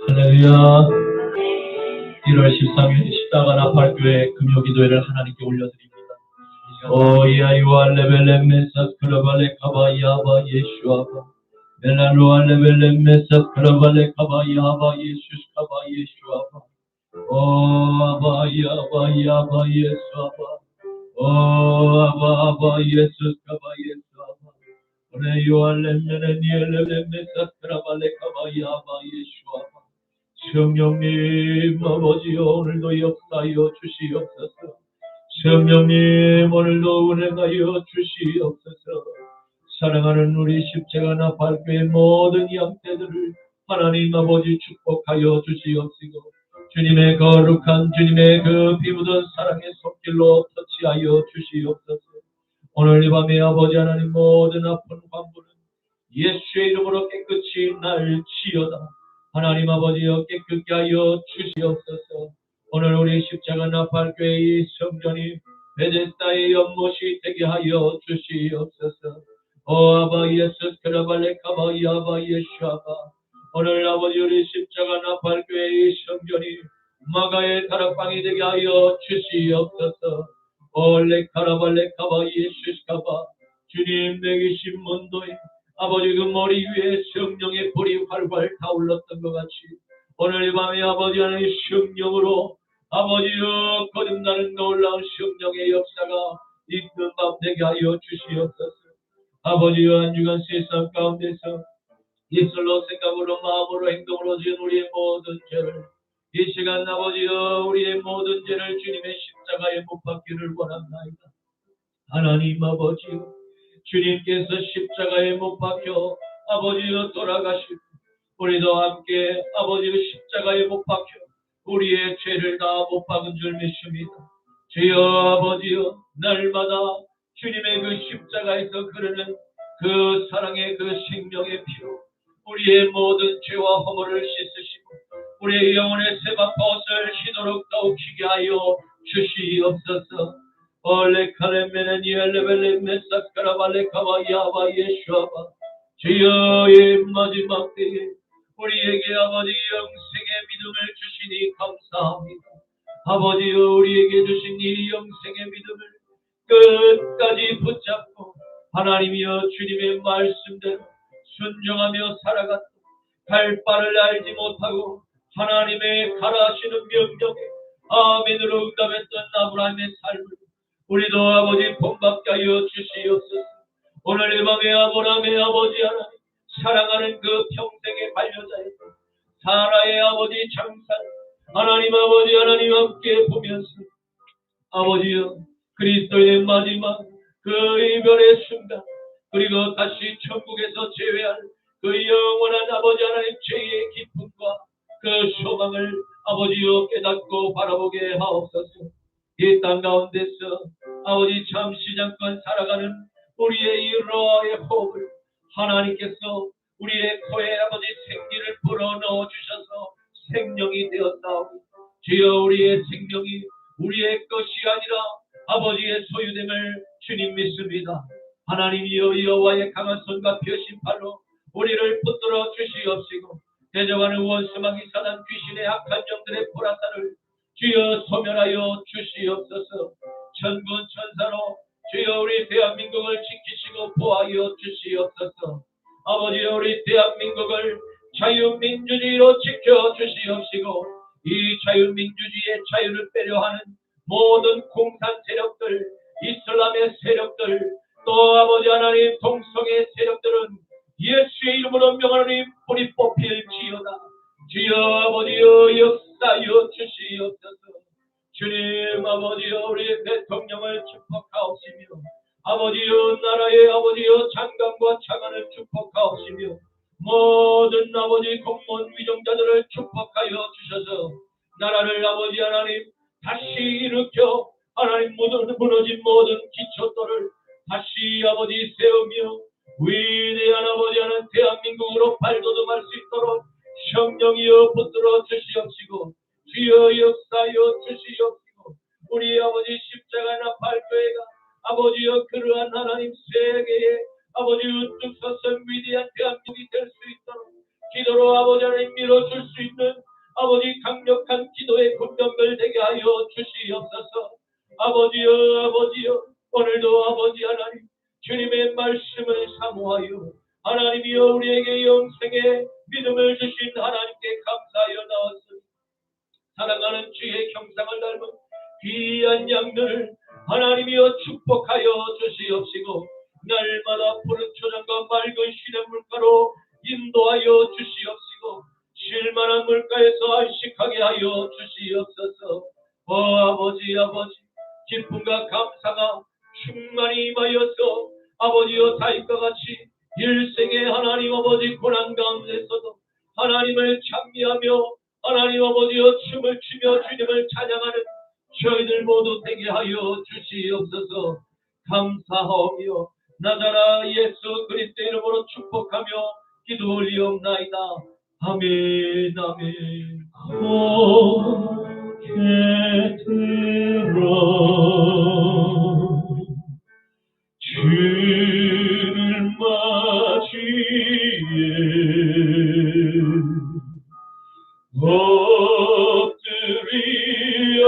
할렐루야. 1월 13일 십자가 나팔교회 금요기도회를 하나님께 올려드립니다. 오야 유알레벨레 메사 크라발레 카바야바 예슈아바 멜라루알레벨레 메사 크라발레 카바야바 예수스 카바 예슈아바 오 아바야바 예수아바 오 아바바 예수스 카바 예수아바 오레 유알레벨레 니엘레벨레 메사 크라발레 카바야바 예슈아바 성령님 아버지여 오늘도 역사하여 주시옵소서. 성령님 오늘도 운행하여 주시옵소서. 사랑하는 우리 십자가 나팔교의 모든 양떼들을 하나님 아버지 축복하여 주시옵시고 주님의 거룩한 주님의 그 피 묻은 사랑의 손길로 터치하여 주시옵소서. 오늘 이 밤에 아버지 하나님 모든 아픈 환부는 예수의 이름으로 깨끗이 날지어다. 하나님 아버지여 깨끗게 하여 주시옵소서. 오늘 우리 십자가 나팔교회의 성전이 베데스다의 연못이 되게 하여 주시옵소서. 오 아바 예수 크라발레 카바이 아바 예슈아바 오늘 아버지 우리 십자가 나팔교회의 성전이 마가의 다락방이 되게 하여 주시옵소서. 올레 카라발레 카바 예수스카바 주님 내기신 문도에 아버지 그 머리 위에 성령의 불이 활활 타올랐던 것 같이 오늘 이 밤에 아버지 하나님 성령으로 아버지여 거듭나는 놀라운 성령의 역사가 있는 밤 되게 하여 주시옵소서. 아버지여 한 주간 세상 가운데서 입술로 생각으로 마음으로 행동으로 지은 우리의 모든 죄를 이 시간 아버지여 우리의 모든 죄를 주님의 십자가에 못 박기를 원합나이다. 하나님 아버지여 주님께서 십자가에 못 박혀 아버지여 돌아가시고 우리도 함께 아버지의 십자가에 못 박혀 우리의 죄를 다 못 박은 줄 믿습니다. 주여 아버지여 날마다 주님의 그 십자가에서 흐르는 그 사랑의 그 생명의 피로 우리의 모든 죄와 허물을 씻으시고 우리의 영혼의 새밥 벗을 희도록 더욱 희게 하여 주시옵소서. 올레카레메네 니엘레벨레 메사카라발레 카바야바 예슈아바 주여의 마지막 때에 우리에게 아버지 영생의 믿음을 주시니 감사합니다. 아버지여 우리에게 주신 이 영생의 믿음을 끝까지 붙잡고 하나님이여 주님의 말씀대로 순종하며 살아갔다. 갈 바를 알지 못하고 하나님의 가라하시는 명령에 아멘으로 응답했던 아브라함의 삶을 우리도 아버지 본받게 하여 주시옵소서. 오늘 이 밤에 아브라함의 아버지 하나님 사랑하는 그 평생의 반려자였던 사라의 아버지 장사 하나님 아버지 하나님 함께 보면서 아버지여 그리스도의 마지막 그 이별의 순간 그리고 다시 천국에서 재회할 그 영원한 아버지 하나님 죄의 기쁨과 그 소망을 아버지여 깨닫고 바라보게 하옵소서. 이 땅 가운데서 아버지 잠시 잠깐 살아가는 우리의 이 로아의 호흡을 하나님께서 우리의 코에 아버지 생기를 불어넣어 주셔서 생명이 되었사오니 주여 우리의 생명이 우리의 것이 아니라 아버지의 소유됨을 주님 믿습니다. 하나님이여 여호와의 강한 손과 펴신 팔로 우리를 붙들어 주시옵시고 대적하는 원수마귀 사단 귀신의 악한 영들의 보라사를 주여 소멸하여 주시옵소서. 천군 천사로 주여 우리 대한민국을 지키시고 보호하여 주시옵소서. 아버지 우리 대한민국을 자유민주주의로 지켜주시옵시고 이 자유민주주의의 자유를 빼려하는 모든 공산 세력들 이슬람의 세력들 또 아버지 하나님 동성의 세력들은 예수의 이름으로 명하노니 불이 뽑힐지어다. 주여 아버지여 역사하여 주시옵소서. 주님 아버지여 우리 대통령을 축복하옵시며 아버지여 나라의 아버지여 장관과 차관을 축복하옵시며 모든 아버지 공무원 위정자들을 축복하여 주셔서 나라를 아버지 하나님 다시 일으켜 하나님 무너진 모든 기초돌을 다시 아버지 세우며 위대한 아버지 하나님 대한민국으로 발돋움할 수 있도록 성령이여 붙들어 주시옵시고 주여 역사하여 주시옵시고 우리 아버지 십자가 나팔교회가 아버지여 그러한 하나님 세계에 아버지 우뚝 서서 위대한 대한민국이 될 수 있도록 기도로 아버지 하나님 밀어줄 수 있는 아버지 강력한 기도의 군병들 되게 하여 주시옵소서. 아버지여 오늘도 아버지 하나님 주님의 말씀을 사모하여 하나님이여 우리에게 영생의 믿음을 주신 하나님께 감사하여 나왔으니 사랑하는 주의 형상을 닮은 귀한 양들을 하나님이여 축복하여 주시옵시고 날마다 푸른 초장과 맑은 시냇 물가로 인도하여 주시옵시고 쉴만한 물가에서 안식하게 하여 주시옵소서. 아버지 기쁨과 감사가 충만히 임하여서 아버지여 다윗과 같이 일생의 하나님 아버지 고난 가운데서도 하나님을 찬미하며 하나님 아버지여 춤을 추며 주님을 찬양하는 저희들 모두 되게 하여 주시옵소서. 감사하며 나자라 예수 그리스도 이름으로 축복하며 기도 올리옵나이다. 아멘. 고개 들어 주를 맞이해 엎드리어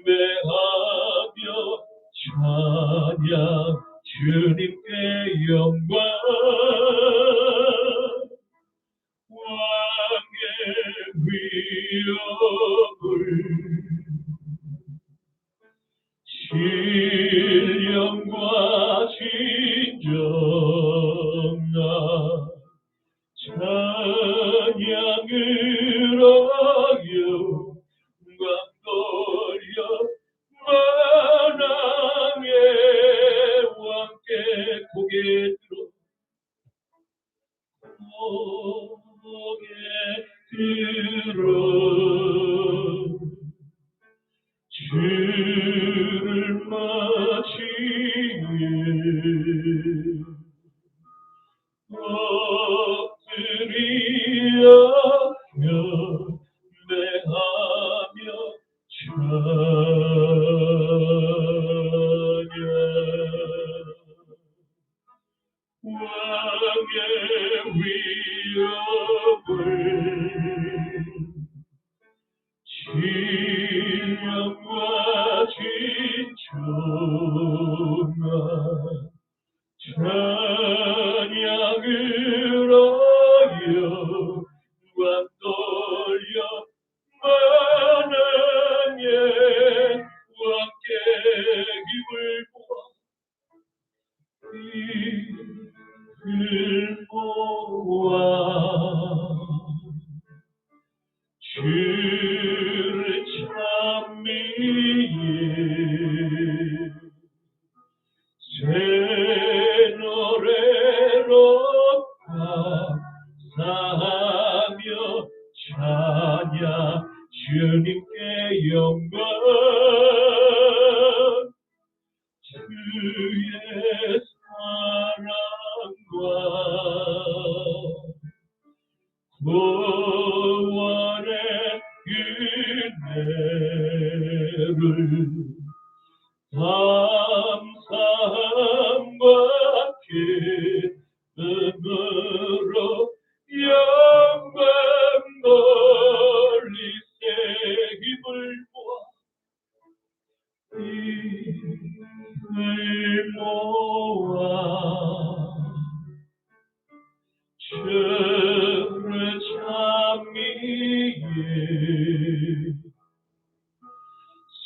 경배하며 찬양 주님께 영광 왕의 위엄을 신령과 진정한 찬양을 하여 광돌려 만왕의 왕께 고개 들어 주를 맞이해 엎드리어 경배하며 찬양 왕의 위엄을 신령과 진정한 찬양을 하여 광돌려 만왕의 왕께 힘을 모아 주를 찬미해 새 노래로 감사하며 찬양 주님께 영광 주의 사랑과 구원의 은혜를 감사함과 기쁨으로 영광 돌리세 힘을 모아 주를 찬미해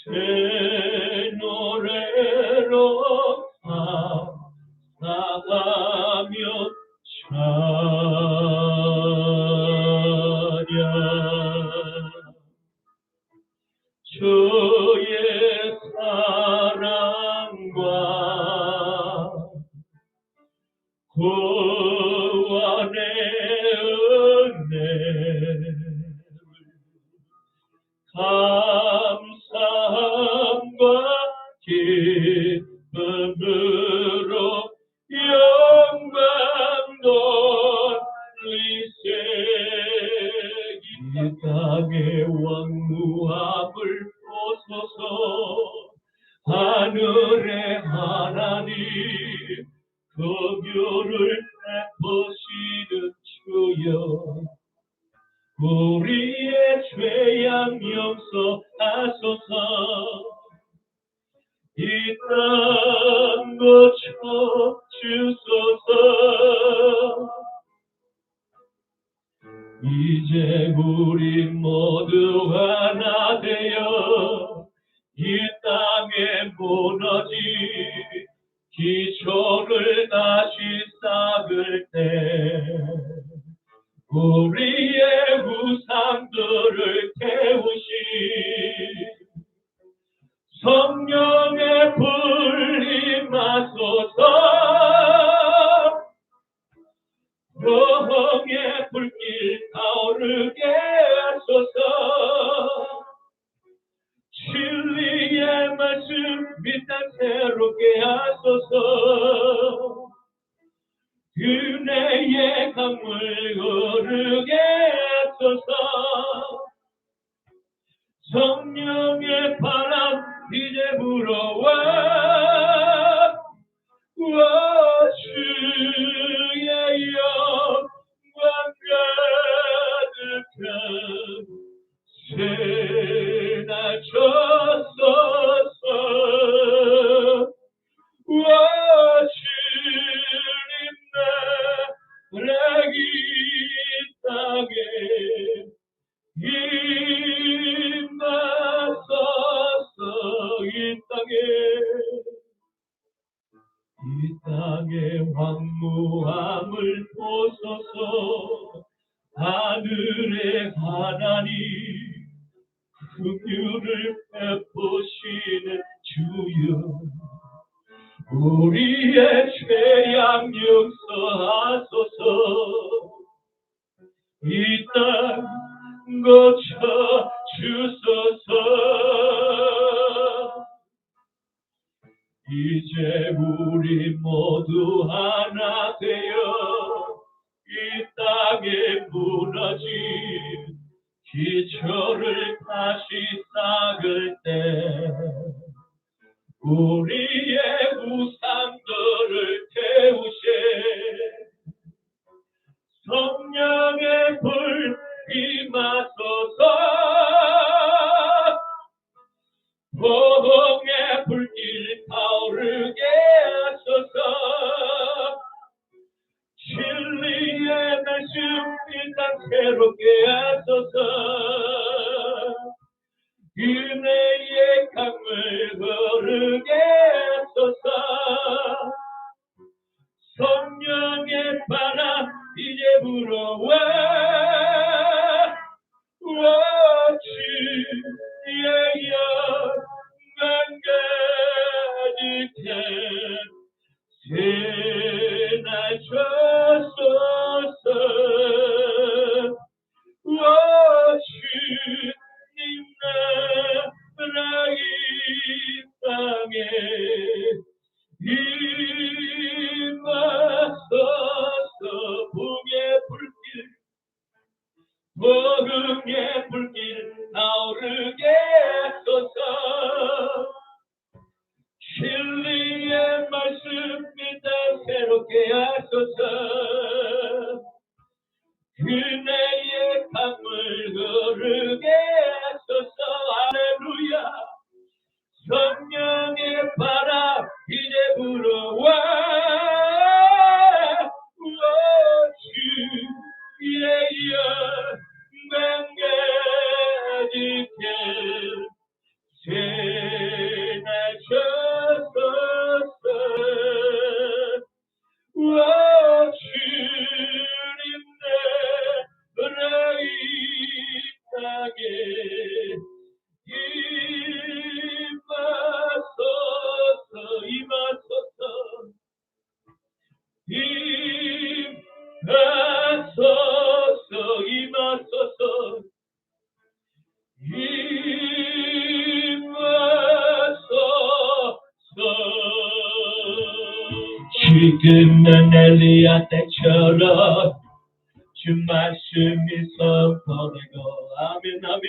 새 노래로 감사하며 찬양 주의 사랑과 구원의 은혜를 감사함과 기쁨으로 영광 돌리세 이 땅의 왕무함을 보소서 하늘의 하나님 긍휼을 베푸시는 우리의 죄악 용서하소서. 이 땅 고쳐 주소서. 이제 우리 모두 하나 되어 이 땅에 무너진 기초를 다시 쌓을 때 우리의 우상들을 태우시 성령의 불 임하소서. 영의 불길 타오르게 하소서. 진리의 말씀 이 땅 새롭게 하소서. 은혜의 강물 흐르게 하소서. 성령의 바람 이제 불어와 주의 영광 가득한 새날 쳤소서. 주님 나라 이 땅에 임하소서. 이 땅의 황무함을 보소서. 하늘의 하나님 긍휼을 베푸시는 주여 우리의 죄악 용서하소서. 이 땅 고쳐 주소서. 이제 우리 모두 하나 되어 이 땅에 무너진 기초를 다시 쌓을 때 우리의 우상들을 태우세 성령의 불 임하소서. 보응의 불길 타오르게 하소서. 진리의 말씀 이 땅 새롭게 하소서. 은혜의 강물 흐르게 하소서. 성령의 바람 이제 불어와 주의 영광 가득한 새날 쳤소서. 주님 나라 이 땅에 임하소서. 복음의 불길 타오르게 하소서. 진리의 말씀 이 땅 새롭게 하소서. 은혜의 강물 흐르게 하소서. 할렐루야. 성령의 바람 이제 불어와 주의 영광 가득한 새날 쳤소서. 주님 나라 이 땅에 임하소서. 지금은 엘리야 때처럼 주 말씀이 선포되고 아멘 아멘.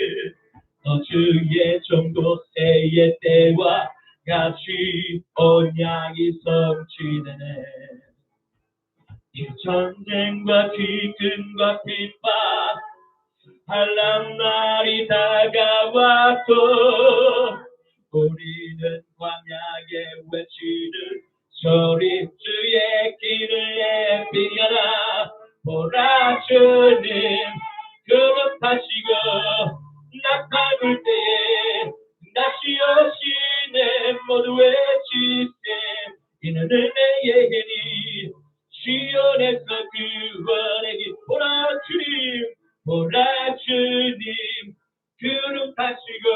너 주의 종도새의 때와 같이 언약이 성취되네. 이 전쟁과 기근과 핍박 한란 날이 다가왔고 우리는 광야에 외치는 소리 주의 길을 예비하라. 보라 주님 그릇하시고 나팔 불 때에 다시 오시네. 모두 외치세 이는 은혜의 해니 시온에서 구원의 길. 보라 주님 보라 주님 그룹하시고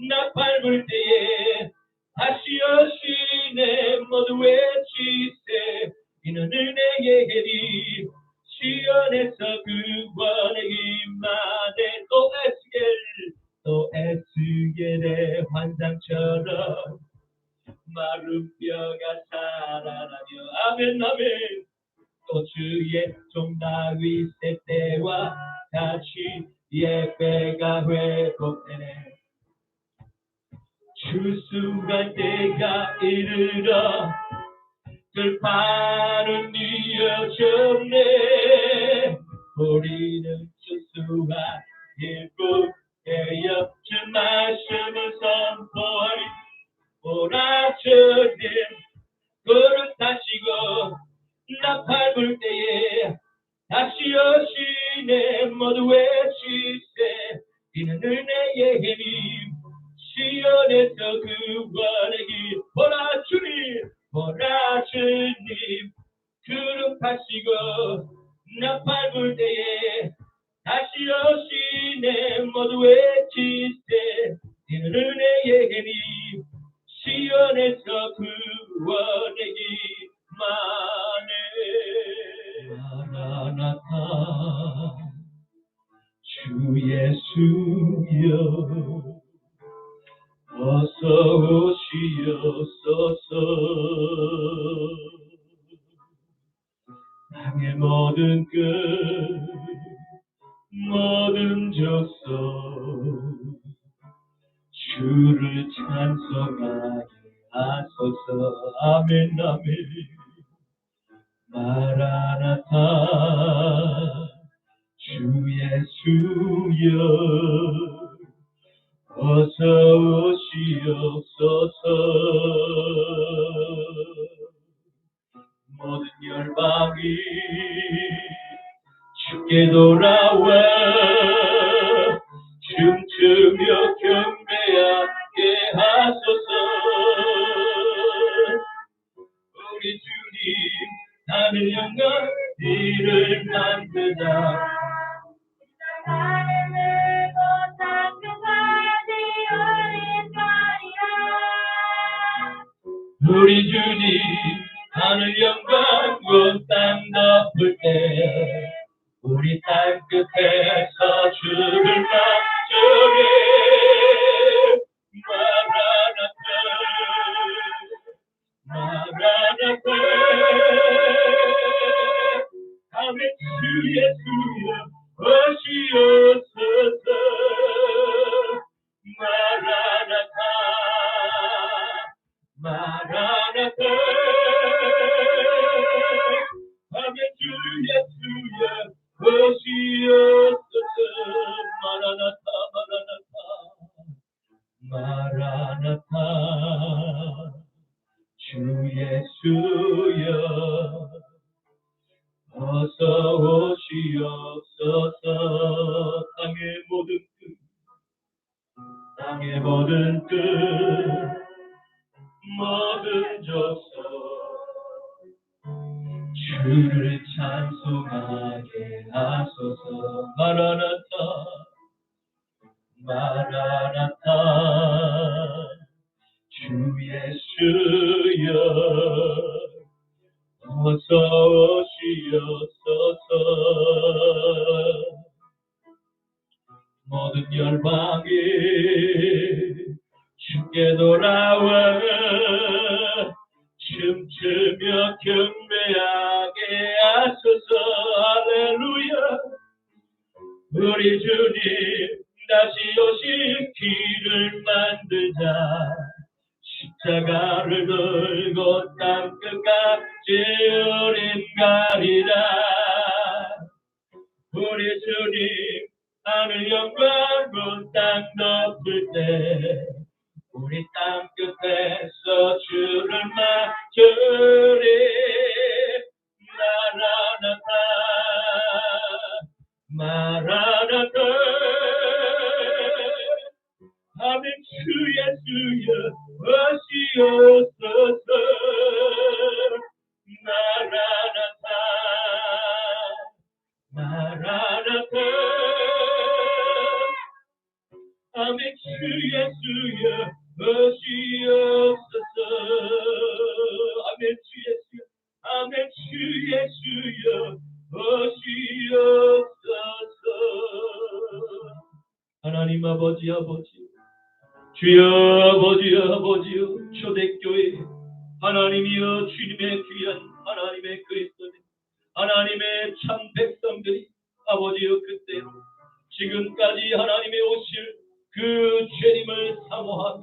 나팔 불 때에 다시 오시네. 모두 외치세 이는 은혜의 해리 시온에서 구원의 힘만에. 또 에스겔의 환상처럼 마른 뼈가 살아나며 아멘 아멘. 또 주의 종 다윗의 때와 같이 예배가 회복되네. 추수할 때가 이르러 들판은 이어졌네. 우리는 추수할 일꾼되어 주 말씀을 선포하리. 보라 주님 그릇하시고 나팔 불 때에 다시 오시네. 모두 외치세 이는 은혜의 힘 시온에서 구원의 길. 보라 주님 보라 주님 그룹하시고 나팔 불 때에 다시 오시네. 모두 외치세 이는 은혜의 힘 시온에서 구원의 힘만에. 마라나타 주 예수여 어서 오시옵소서. 땅의 모든 끝 모든 족속 주를 찬송하게 하소서. 아멘 아멘. 마라나타 주 예수여 어서 오시옵소서. 모든 열방이 주께 돌아와 춤추며 경배하게 하소서. 우리 주님 하늘 영광 이를 만드자. 우리 주님 하늘 영광 온 땅 덮을 때 우리 땅 끝에서 주를 맞추리. 마라나타 아멘. 주 예수여 오시옵소서. 마라나타 마라나타 아멘. 주 예수여 오시옵소서. 마라나타 마라나타 마라나타 주 예수여 어서 오시옵소서. 땅의 모든 끝 모든 족속 주를 찬송하게 하소서. 마라나타 마라나타 주 예수여 어서 오시옵소서. 모든 열방이 주께 돌아와 춤추며 경배하게 하소서. 할렐루야. 우리 주님 다시 오실 길을 만들자. 십자가를 들고 땅끝까지 우린 가리라. 우리 주님 하늘 영광으로 땅 덮을 때 우리 땅 끝에서 주를 맞으리. 마라나타 마라나타. 아멘. 주 예수여 오시옵소서. 마라나타 마라나타. 아멘. 주 예수여 오시옵소서. 아멘. 주 예수여. 아멘. 주 예수여 오시옵소서. 하나님 아버지 아버지 주여 아버지 아버지여 초대교회 하나님이여 주님의 귀한 하나님의 그리스도님 하나님의 참 백성들이 아버지여 그때로 지금까지 하나님의 오실 그 주님을 사모하며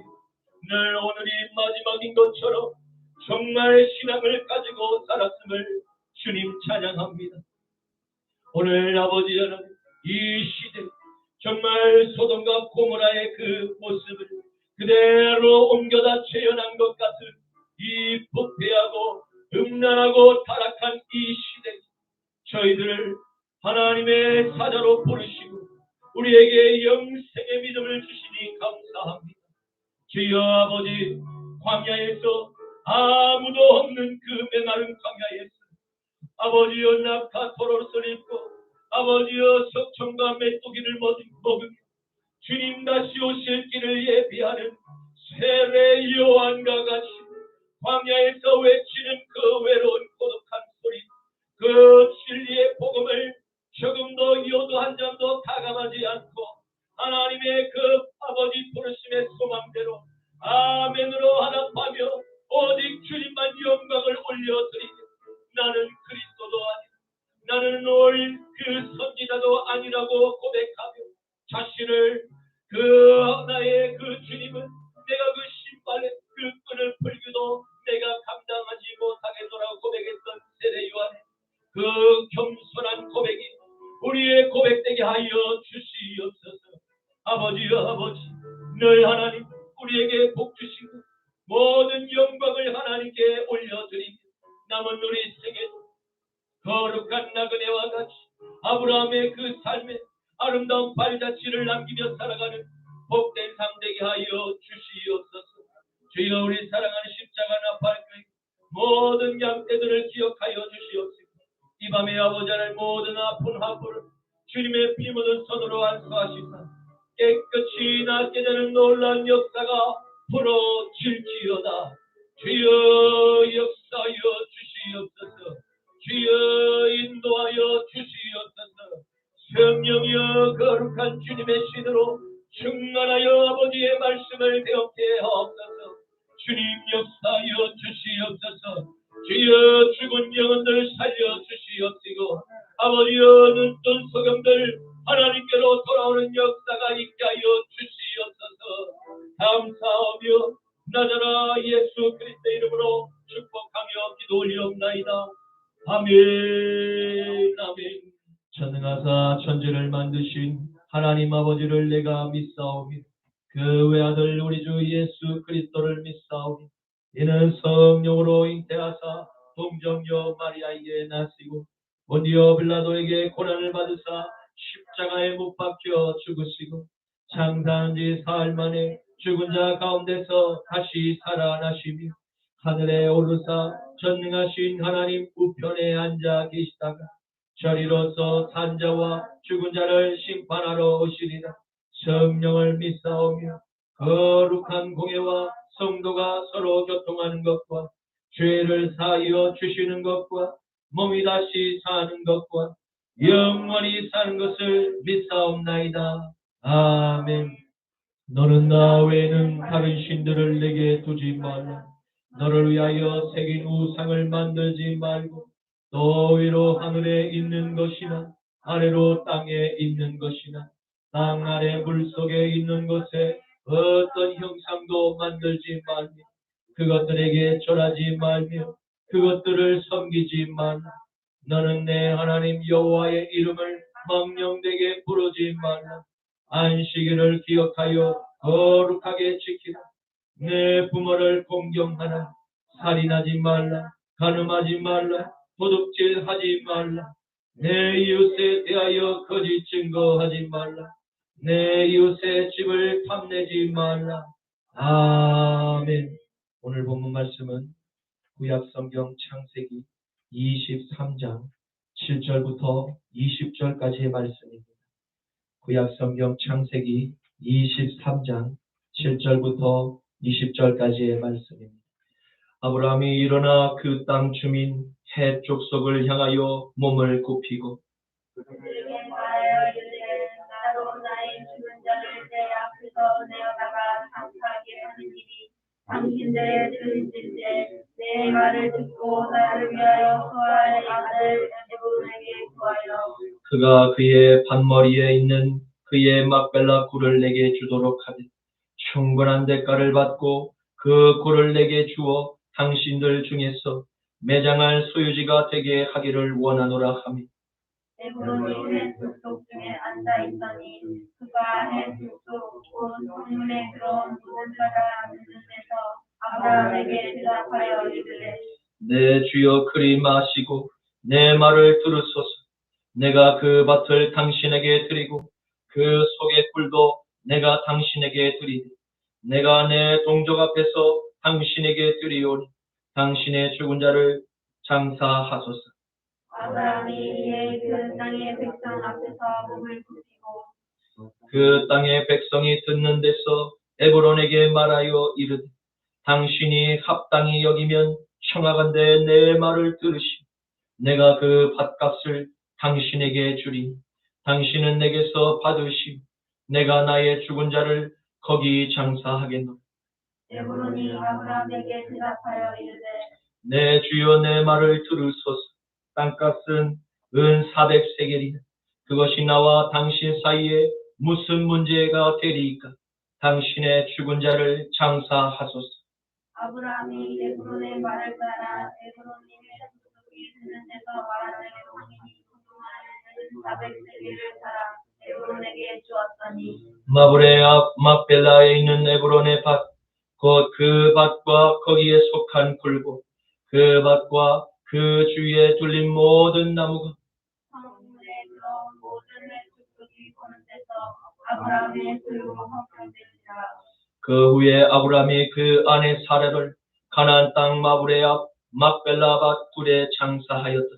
늘 오늘이 마지막인 것처럼 정말 신앙을 가지고 살았음을 주님 찬양합니다. 오늘 아버지 하나님 이 시대 정말 소돔과 고모라의 그 모습을 그대로 옮겨다 재현한 것 같은 이 부패하고 음란하고 타락한 이 시대 저희들을 하나님의 사자로 부르시고 우리에게 영생의 믿음을 주시니 감사합니다. 주여 아버지 광야에서 아무도 없는 그 메마른 광야에서 아버지여 낙타토롯을 입고 아버지여 석청과 메뚜기를 먹으며 주님 다시 오실 길을 예비하는 세례 요한과 같이 광야에서 외치는 그 외로운 고독한 소리 그 진리의 복음을 조금도 요도 한 점도 가감하지 않고 하나님의 그 아버지 부르심의 소망대로 아멘으로 하답하며 오직 주님만 영광을 올려드리며 나는 그리스도도 아니고 나는 올 그 선지자도 아니라고 고백하며 자신을 그 나의 그 주님은 내가 그 신발의 그 끈을 풀기도 내가 감당하지 못하겠노라고 고백했던 세례 요한의 그 겸손한 고백이 우리의 고백되게 하여 주시옵소서. 아버지여 아버지 늘 하나님 우리에게 복 주시고 모든 영광을 하나님께 올려드리며 남은 우리 생애도 거룩한 나그네와 같이 아브라함의 그 삶에 아름다운 발자취를 남기며 살아가는 복된 삶 되게 하여 주시옵소서. 주여 우리 사랑하는 십자가 나팔교회 모든 양떼들을 기억하여 주시옵소서. 이 밤에 아버지 하나님 모든 아픈 하부를 주님의 피 묻은 손으로 안수하시사 깨끗이 낫게 되는 놀라운 역사가 풀어질지어다. 주여 역사하여 주시옵소서. 주여 인도하여 주시옵소서. 성령이여 거룩한 주님의 신으로 충만하여 아버지의 말씀을 배웠게 하옵소서. 주님 역사하여 주시옵소서. 주여 죽은 영혼들 살려 주시옵시고 아버지여 눈뜬 소경들 하나님께로 돌아오는 역사가 있게 하여 주시옵소서. 감사하며 나자라 예수 그리스도의 이름으로 축복하며 기도 올리옵나이다. 아멘. 아멘. 전능하사 천지를 만드신 하나님 아버지를 내가 믿사오며 그 외아들 우리 주 예수 그리스도를 믿사오며 이는 성령으로 잉태하사 동정녀 마리아에게 나시고 본디오 빌라도에게 고난을 받으사 십자가에 못 박혀 죽으시고 장사한 지 사흘 만에 죽은 자 가운데서 다시 살아나시며 하늘에 오르사 전능하신 하나님 우편에 앉아 계시다가 저리로서 산자와 죽은 자를 심판하러 오시리라. 성령을 믿사오며 거룩한 공예와 성도가 서로 교통하는 것과 죄를 사하여 주시는 것과 몸이 다시 사는 것과 영원히 사는 것을 믿사옵나이다. 아멘. 너는 나 외에는 다른 신들을 내게 두지 말라. 너를 위하여 새긴 우상을 만들지 말고 너 위로 하늘에 있는 것이나 아래로 땅에 있는 것이나 땅 아래 물속에 있는 곳에 어떤 형상도 만들지 말며 그것들에게 절하지 말며 그것들을 섬기지 말라. 너는 내 하나님 여호와의 이름을 망령되게 부르지 말라. 안식일을 기억하여 거룩하게 지키라. 내 부모를 공경하라. 살인하지 말라. 간음하지 말라. 도둑질하지 말라. 내 이웃에 대하여 거짓 증거하지 말라. 내 이웃의 집을 탐내지 말라. 아멘. 오늘 본문 말씀은 구약성경 창세기 23장 7절부터 20절까지의 말씀입니다. 구약성경 창세기 23장 7절부터 20절까지의 말씀입니다. 아브라함이 일어나 그 땅 주민 헷 족속을 향하여 몸을 굽히고 그들에게 말하여 이르되 나로 나의 죽은 자를 내 앞에서 내어다가 장사하게 하는 일이 당신들의 뜻일세. 내 말을 듣고 나를 위하여 구할 아들 에브론에게 구하여 그가 그의 밭머리에 있는 그의 막벨라 굴을 내게 주도록 하되 충분한 대가를 받고 그 굴을 내게 주어 당신들 중에서 매장할 소유지가 되게 하기를 원하노라 하며 에브론이 해 족속 중에 앉아 있더니 그가 해 족속 곧 성문에 들어온 모든 자가 앉는 데서 아브라함에게 대답하여 이르되 내 주여 그리 마시고 내 말을 들으소서. 내가 그 밭을 당신에게 드리고 그 속의 꿀도 내가 당신에게 드리되 내가 내 동족 앞에서 당신에게 드리오니 당신의 죽은 자를 장사하소서. 아브라함이 이에 그 땅의 백성 앞에서 몸을 굽히고 그 땅의 백성이 듣는 데서 에브론에게 말하여 이르되 당신이 합당히 여기면 청하건대 내 말을 들으시고 내가 그 밭값을 당신에게 주리니 당신은 내게서 받으시고 내가 나의 죽은 자를 거기 장사하겠노라. 에브론이 아브라함에게 대답하여 이르되 내 주여 내 말을 들으소서. 땅값은 은 400세겔이나 그것이 나와 당신 사이에 무슨 문제가 되리이까. 당신의 죽은 자를 장사하소서. 아브라함이 에브론의 말을 따라 에브론이 햇속이 드는 데서 말하되 당신이 그동안 400세겔을 사라 에브론에게 주었더니 마브레 앞 막벨라에 있는 에브론의 밭 곧 그 밭과 거기에 속한 굴고 그 밭과 그 주위에 둘린 모든 나무가 성문에 들어온 모든 햇속이 보는 데서 아브라함의 소유로 헌금되리라. 그 후에 아브라함이 그 아내 사라를 가나안 땅 마브레 앞 막벨라 밭 굴에 장사하였다.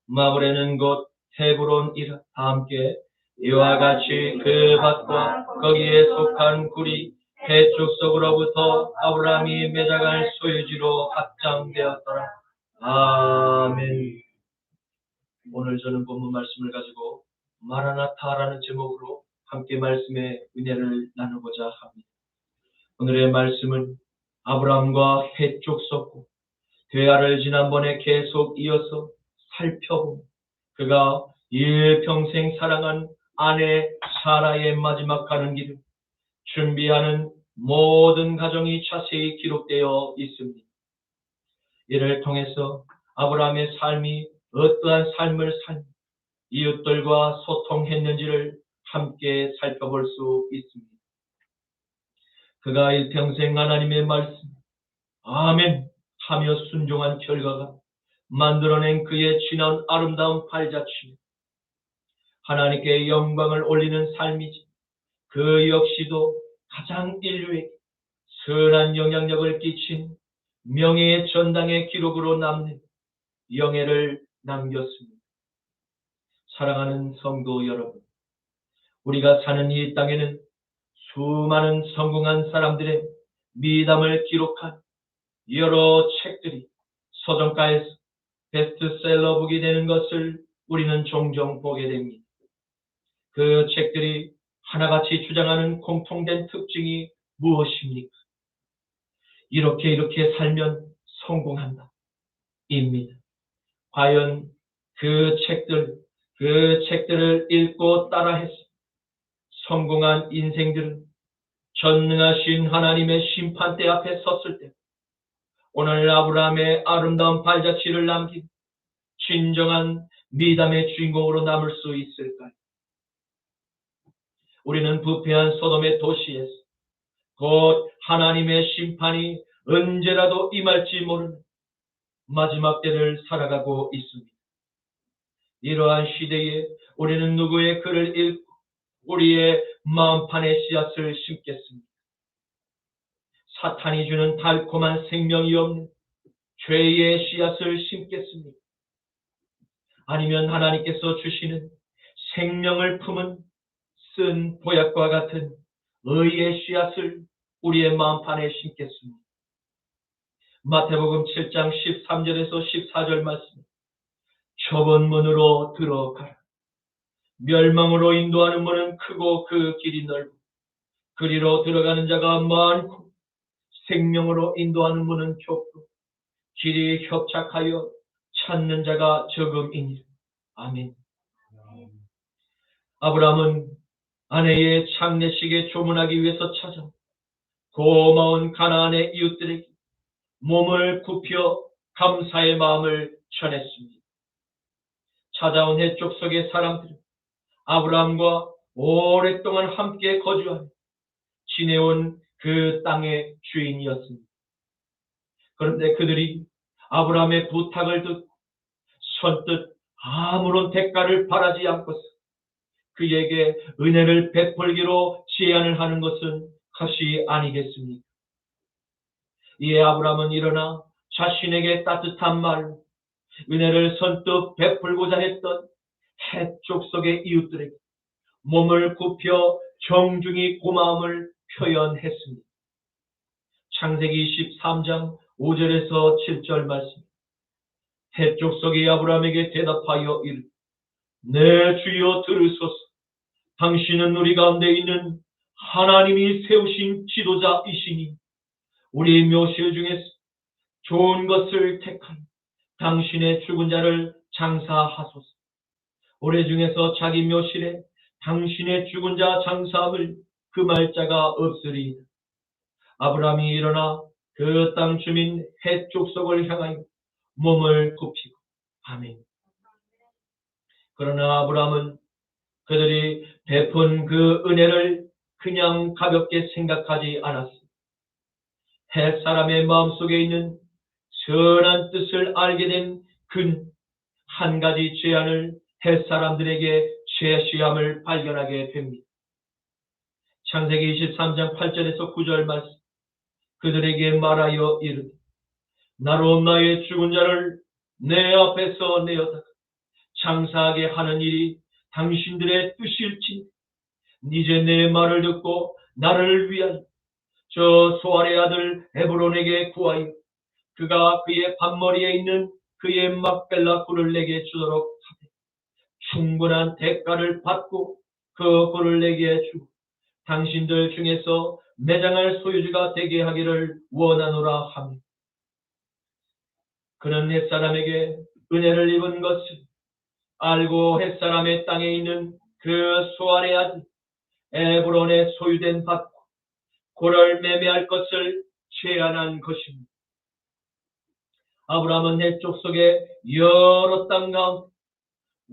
마브레는 곧 헤브론이라. 함께 이와 같이 그 밭과 거기에 속한 굴이 헷 족속으로부터 아브라함이 매장할 소유지로 확정되었더라. 아멘. 오늘 저는 본문 말씀을 가지고 마라나타라는 제목으로 함께 말씀의 은혜를 나누고자 합니다. 오늘의 말씀은 아브라함과 헷 족속 대화를 지난번에 계속 이어서 살펴보며 그가 일평생 사랑한 아내 사라의 마지막 가는 길을 준비하는 모든 과정이 자세히 기록되어 있습니다. 이를 통해서 아브라함의 삶이 어떠한 삶을 살며 이웃들과 소통했는지를 함께 살펴볼 수 있습니다. 그가 일평생 하나님의 말씀 아멘 하며 순종한 결과가 만들어낸 그의 진한 아름다운 발자취 하나님께 영광을 올리는 삶이지 그 역시도 가장 인류에게 선한 영향력을 끼친 명예의 전당의 기록으로 남는 영예를 남겼습니다. 사랑하는 성도 여러분, 우리가 사는 이 땅에는 수많은 성공한 사람들의 미담을 기록한 여러 책들이 서점가에서 베스트셀러북이 되는 것을 우리는 종종 보게 됩니다. 그 책들이 하나같이 주장하는 공통된 특징이 무엇입니까? 이렇게 살면 성공한다. 입니다. 과연 그 책들을 읽고 따라해서 성공한 인생들은 전능하신 하나님의 심판대 앞에 섰을 때 오늘 아브라함의 아름다운 발자취를 남긴 진정한 미담의 주인공으로 남을 수 있을까요? 우리는 부패한 소돔의 도시에서 곧 하나님의 심판이 언제라도 임할지 모르는 마지막 때를 살아가고 있습니다. 이러한 시대에 우리는 누구의 글을 읽고 우리의 마음판에 씨앗을 심겠습니까? 사탄이 주는 달콤한 생명이 없는 죄의 씨앗을 심겠습니까? 아니면 하나님께서 주시는 생명을 품은 쓴 보약과 같은 의의 씨앗을 우리의 마음판에 심겠습니다. 마태복음 7장 13절에서 14절 말씀. 좁은 문으로 들어가라. 멸망으로 인도하는 문은 크고 그 길이 넓고 그리로 들어가는 자가 많고 생명으로 인도하는 문은 좁고 길이 협착하여 찾는 자가 적음이니라. 아멘. 아브라함은 아내의 장례식에 조문하기 위해서 찾아 고마운 가나안의 이웃들에게 몸을 굽혀 감사의 마음을 전했습니다. 찾아온 해쪽 속의 사람들은 아브라함과 오랫동안 함께 거주하며 지내온 그 땅의 주인이었습니다. 그런데 그들이 아브라함의 부탁을 듣고 선뜻 아무런 대가를 바라지 않고서 그에게 은혜를 베풀기로 제안을 하는 것은 컷이 아니겠습니까? 이에 아브라함은 일어나 자신에게 따뜻한 말로 은혜를 선뜻 베풀고자 했던 해쪽 속의 이웃들에게 몸을 굽혀 정중히 고마움을 표현했습니다. 창세기 23장 5절에서 7절 말씀. 해쪽 속의 아브라함에게 대답하여 이르되 내 주여 들으소서. 당신은 우리 가운데 있는 하나님이 세우신 지도자이시니 우리 묘실 중에서 좋은 것을 택하여 당신의 죽은 자를 장사하소서. 올해 중에서 자기 묘실에 당신의 죽은 자 장사함을 금할 자가 없으리이다. 아브라함이 일어나 그 땅 주민 헷 족속을 향하여 몸을 굽히고 아멘. 그러나 아브라함은 그들이 베푼 그 은혜를 그냥 가볍게 생각하지 않았습니다. 헷 사람의 마음속에 있는 선한 뜻을 알게 된 그 한 가지 제안을 헷 사람들에게 제시함을 발견하게 됩니다. 창세기 23장 8절에서 9절 말씀. 그들에게 말하여 이르되 나로 나의 죽은 자를 내 앞에서 내어다가 장사하게 하는 일이 당신들의 뜻일지 이제 내 말을 듣고 나를 위하여 저 소알의 아들 에브론에게 구하여 그가 그의 밭머리에 있는 그의 막벨라 굴을 내게 주도록 하되 충분한 대가를 받고 그 굴을 내게 주고 당신들 중에서 매장할 소유주가 되게 하기를 원하노라 하며 그는 햇사람에게 은혜를 입은 것을 알고 햇사람의 땅에 있는 그 소알의 아들 에브론의 소유된 밭과 굴을 매매할 것을 제안한 것입니다. 아브라함은 해쪽 속에 여러 땅 가운데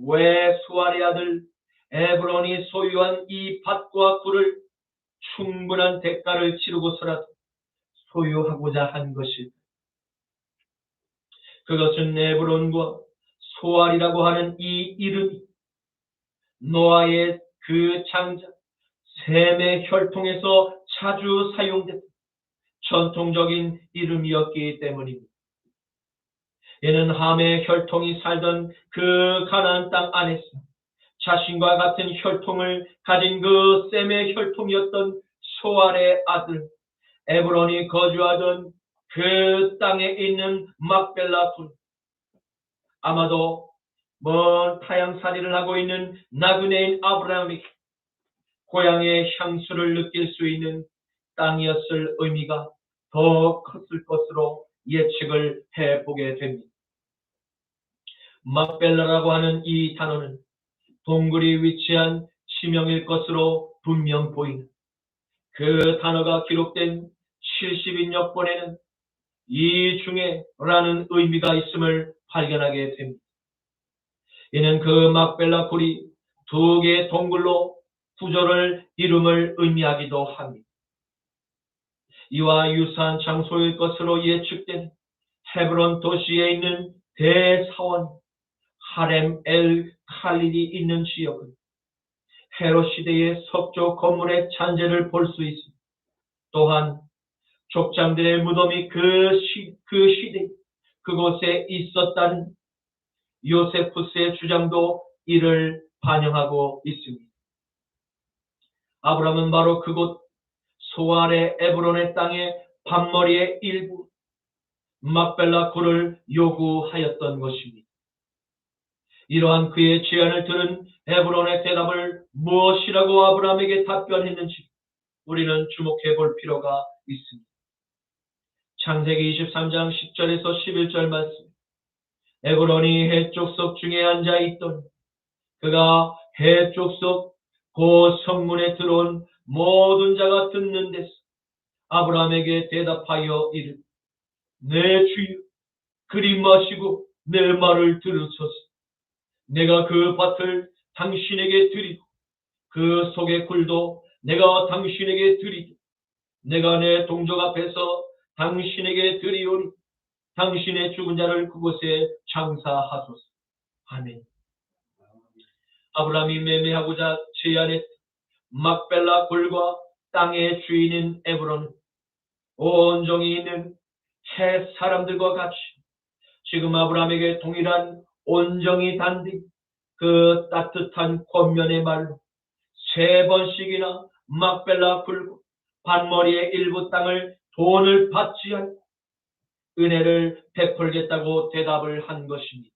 왜 소알의 아들 에브론이 소유한 이 밭과 굴을 충분한 대가를 치르고서라도 소유하고자 한 것입니다. 그것은 에브론과 소알이라고 하는 이 이름이 노아의 그 장자 셈의 혈통에서 자주 사용된 전통적인 이름이었기 때문입니다. 이는 함의 혈통이 살던 그 가나안 땅 안에서 자신과 같은 혈통을 가진 그 셈의 혈통이었던 소알의 아들 에브론이 거주하던 그 땅에 있는 막벨라 굴, 아마도 먼 타향살이를 하고 있는 나그네인 아브라함에게 고향의 향수를 느낄 수 있는 땅이었을 의미가 더 컸을 것으로 예측을 해보게 됩니다. 막벨라라고 하는 이 단어는 동굴이 위치한 지명일 것으로 분명 보이는 그 단어가 기록된 70인역본에는 이 중에 라는 의미가 있음을 발견하게 됩니다. 이는 그 막벨라 굴이 두 개의 동굴로 구조를 이름을 의미하기도 합니다. 이와 유사한 장소일 것으로 예측된 헤브론 도시에 있는 대사원 하렘 엘 칼릴이 있는 지역은 헤롯 시대의 석조 건물의 잔재를 볼 수 있습니다. 또한 족장들의 무덤이 그 시대 그곳에 있었다는 요세푸스의 주장도 이를 반영하고 있습니다. 아브라함은 바로 그곳 소알의 에브론의 땅의 반머리의 일부 막벨라 굴을 요구하였던 것입니다. 이러한 그의 제안을 들은 에브론의 대답을 무엇이라고 아브라함에게 답변했는지 우리는 주목해 볼 필요가 있습니다. 창세기 23장 10절에서 11절 말씀. 에브론이 해족속 중에 앉아 있더니 그가 해족속 그 성문에 들어온 모든 자가 듣는 데서 아브라함에게 대답하여 이르되 내 주여 그리 마시고 내 말을 들으소서. 내가 그 밭을 당신에게 드리고 그 속의 굴도 내가 당신에게 드리고 내가 내 동족 앞에서 당신에게 드리오니 당신의 죽은 자를 그곳에 장사하소서. 아멘. 아브라함이 매매하고자 제안했던 막벨라 굴과 땅의 주인인 에브론은 온종이 있는 헷 사람들과 같이 지금 아브라함에게 동일한 온정이 단디 그 따뜻한 권면의 말로 3번씩이나 막벨라 굴고 반머리의 일부 땅을 돈을 받지 않고 은혜를 베풀겠다고 대답을 한 것입니다.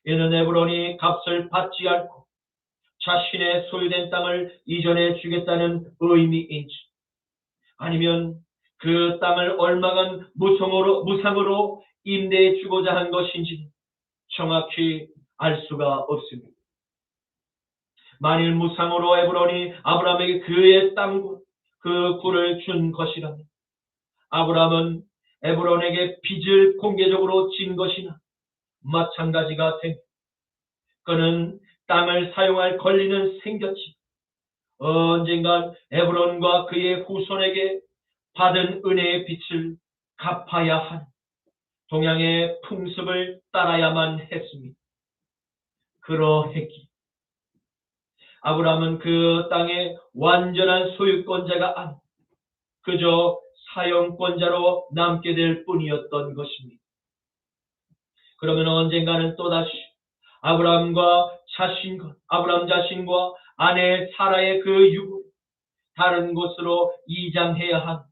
이는 에브론이 값을 받지 않고 자신의 소유된 땅을 이전해 주겠다는 의미인지 아니면 그 땅을 얼마간 무상으로 임대해 주고자 한 것인지 정확히 알 수가 없습니다. 만일 무상으로 에브론이 아브라함에게 그의 땅과 그 굴을 준 것이라면 아브라함은 에브론에게 빚을 공개적으로 진 것이나 마찬가지가 됩니다. 그는 땅을 사용할 권리는 생겼지 언젠간 에브론과 그의 후손에게 받은 은혜의 빚을 갚아야 한 동양의 풍습을 따라야만 했습니다. 그러했기에 아브라함은 그 땅의 완전한 소유권자가 아닌 그저 사용권자로 남게 될 뿐이었던 것입니다. 그러면 언젠가는 또다시 아브라함 자신과 아내 사라의 그 유골 다른 곳으로 이장해야 한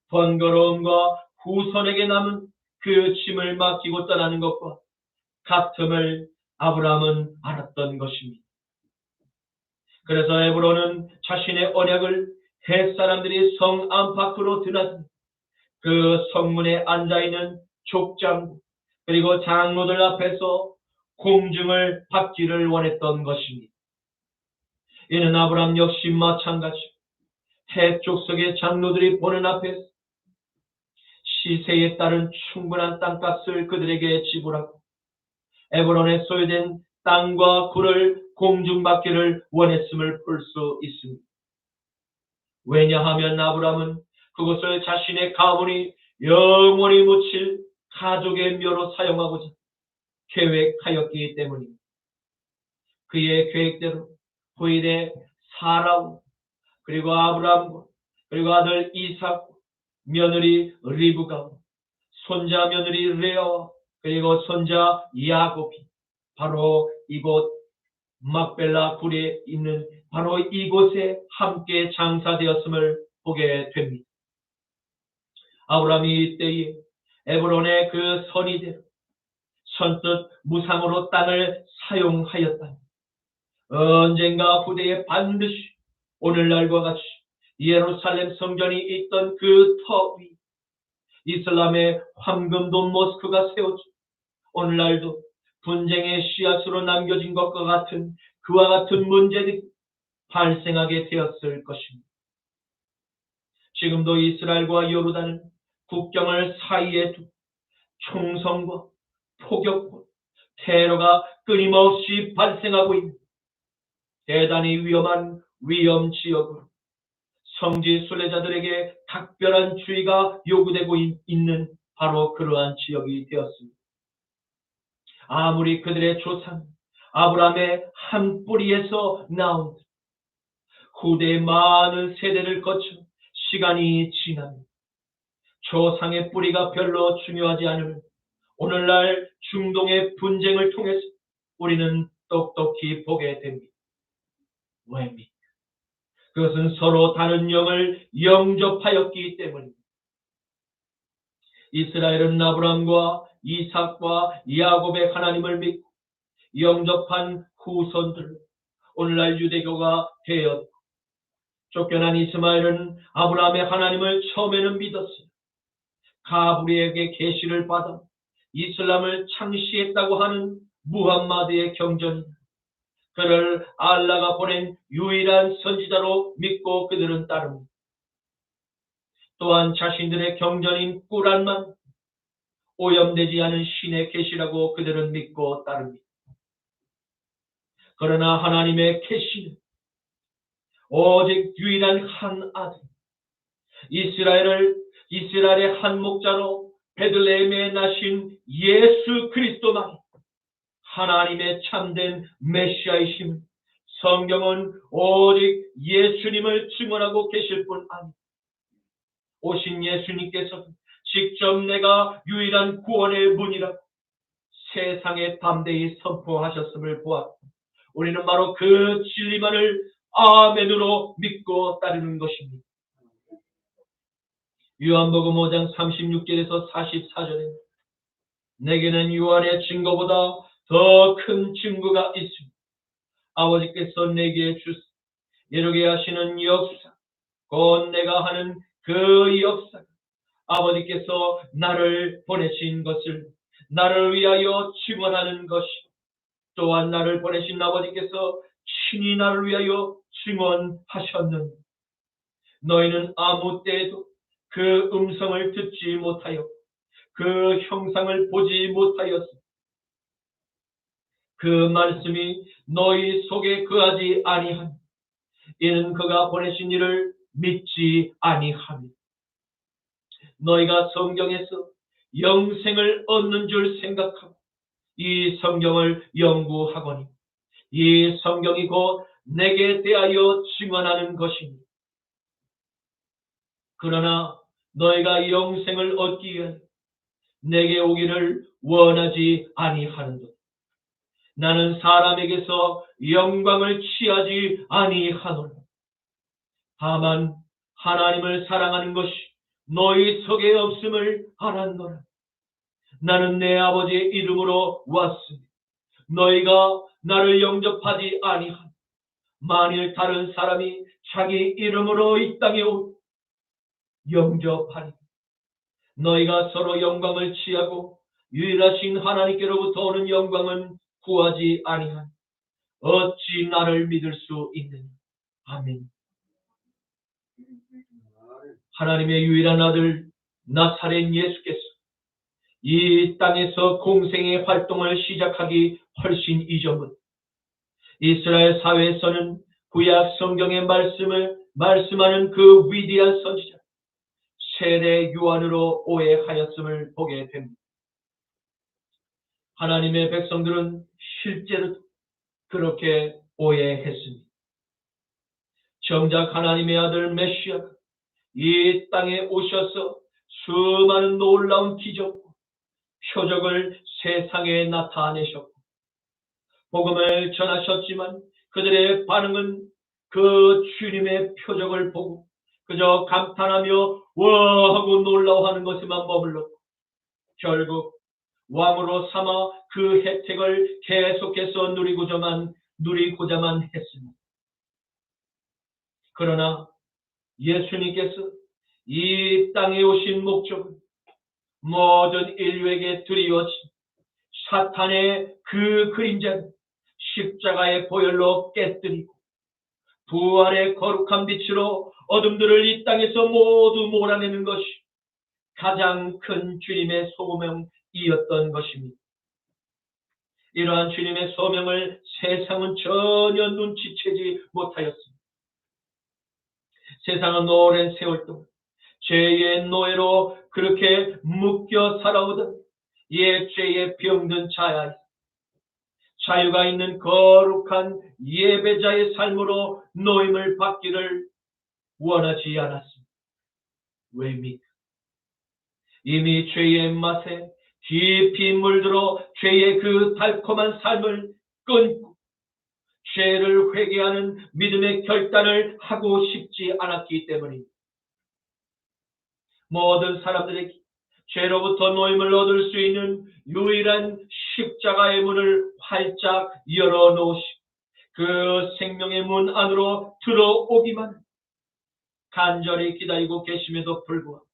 번거로움과 후손에게 남은 그 짐을 맡기고 떠나는 것과 같음을 아브라함은 알았던 것입니다. 그래서 에브론은 자신의 언약을 헷사람들이 성 안팎으로 드나든 그 성문에 앉아있는 족장 그리고 장로들 앞에서 공증을 받기를 원했던 것입니다. 이는 아브라함 역시 마찬가지 헷 족속의 장로들이 보는 앞에서 시세에 따른 충분한 땅값을 그들에게 지불하고 에브론에 소유된 땅과 굴을 공증받기를 원했음을 볼 수 있습니다. 왜냐하면 아브라함은 그것을 자신의 가문이 영원히 묻힐 가족의 묘로 사용하고자 계획하였기 때문입니다. 그의 계획대로 후일에 사라와 그리고 아브라함과 그리고 아들 이삭 며느리 리브가 손자 며느리 레아와 그리고 손자 야곱이 바로 이곳 막벨라 굴에 있는 바로 이곳에 함께 장사되었음을 보게 됩니다. 아브라함이 이때에 에브론의 그 선의대로 선뜻 무상으로 땅을 사용하였다니 언젠가 후대에 반드시 오늘날과 같이 예루살렘 성전이 있던 그 터 위 이슬람의 황금돈 모스크가 세워져 오늘날도 분쟁의 씨앗으로 남겨진 것과 같은 그와 같은 문제들이 발생하게 되었을 것입니다. 지금도 이스라엘과 요르단은 국경을 사이에 두고 총성과 폭격과 테러가 끊임없이 발생하고 있는 대단히 위험한 위험 지역으로 성지 순례자들에게 각별한 주의가 요구되고 있는 바로 그러한 지역이 되었습니다. 아무리 그들의 조상 아브라함의 한 뿌리에서 나온 후대의 많은 세대를 거쳐 시간이 지나면 조상의 뿌리가 별로 중요하지 않을 오늘날 중동의 분쟁을 통해서 우리는 똑똑히 보게 됩니다. 왜입니까? 그것은 서로 다른 영을 영접하였기 때문입니다. 이스라엘은 아브라함과 이삭과 야곱의 하나님을 믿고 영접한 후손들, 오늘날 유대교가 되었고, 쫓겨난 이스마엘은 아브라함의 하나님을 처음에는 믿었으나 가브리엘에게 계시를 받아 이슬람을 창시했다고 하는 무함마드의 경전이나 그를 알라가 보낸 유일한 선지자로 믿고 그들은 따릅니다. 또한 자신들의 경전인 꾸란만 오염되지 않은 신의 계시라고 그들은 믿고 따릅니다. 그러나 하나님의 계시는 오직 유일한 한 아들, 이스라엘의 한 목자로 베들레헴에 나신 예수 그리스도만 하나님의 참된 메시아이심을 성경은 오직 예수님을 증언하고 계실 뿐 아닙니다. 오신 예수님께서 직접 내가 유일한 구원의 문이라고 세상에 담대히 선포하셨음을 보았고, 우리는 바로 그 진리만을 아멘으로 믿고 따르는 것입니다. 요한복음 5장 36절에서 44절에 내게는 요한의 증거보다 더 큰 증거가 있습니다. 아버지께서 내게 주사 이루게 하시는 역사, 곧 내가 하는 그 역사, 아버지께서 나를 보내신 것을 나를 위하여 증언하는 것이, 또한 나를 보내신 아버지께서 친히 나를 위하여 증언하셨는데 너희는 아무 때에도 그 음성을 듣지 못하여 그 형상을 보지 못하였으며 그 말씀이 너희 속에 거하지 아니하니 이는 그가 보내신 이를 믿지 아니하니 너희가 성경에서 영생을 얻는 줄 생각하고 이 성경을 연구하거니 이 성경이 곧 내게 대하여 증언하는 것입니다. 그러나 너희가 영생을 얻기 위해 내게 오기를 원하지 아니하는도다. 나는 사람에게서 영광을 취하지 아니하노라. 다만 하나님을 사랑하는 것이 너희 속에 없음을 알았노라. 나는 내 아버지의 이름으로 왔으니 너희가 나를 영접하지 아니하니 만일 다른 사람이 자기 이름으로 이 땅에 오면 영접하니 너희가 서로 영광을 취하고 유일하신 하나님께로부터 오는 영광은 구하지 아니하니 어찌 나를 믿을 수 있느냐. 아멘. 하나님의 유일한 아들 나사렛 예수께서 이 땅에서 공생의 활동을 시작하기 훨씬 이전부터 이스라엘 사회에서는 구약 성경의 말씀을 말씀하는 그 위대한 선지자 세례 요한으로 오해하였음을 보게 됩니다. 하나님의 백성들은 실제로 그렇게 오해했습니다. 정작 하나님의 아들 메시아가 이 땅에 오셔서 수많은 놀라운 기적과 표적을 세상에 나타내셨고 복음을 전하셨지만 그들의 반응은 그 주님의 표적을 보고 그저 감탄하며 와 하고 놀라워하는 것에만 머물렀고 결국 왕으로 삼아 그 혜택을 계속해서 누리고자만 했습니다. 그러나 예수님께서 이 땅에 오신 목적은 모든 인류에게 드리워진 사탄의 그 그림자를 십자가의 보혈로 깨뜨리고 부활의 거룩한 빛으로 어둠들을 이 땅에서 모두 몰아내는 것이 가장 큰 주님의 소명이었던 것입니다. 이러한 주님의 소명을 세상은 전혀 눈치채지 못하였습니다. 세상은 오랜 세월 동안 죄의 노예로 그렇게 묶여 살아오던 옛 죄에 병든 자야, 자유가 있는 거룩한 예배자의 삶으로 노임을 받기를 원하지 않았습니다. 왜입니까? 이미 죄의 맛에 깊이 물들어 죄의 그 달콤한 삶을 끊고 죄를 회개하는 믿음의 결단을 하고 싶지 않았기 때문입니다. 모든 사람들에게 죄로부터 노임을 얻을 수 있는 유일한 십자가의 문을 활짝 열어놓으시고 그 생명의 문 안으로 들어오기만 간절히 기다리고 계심에도 불구하고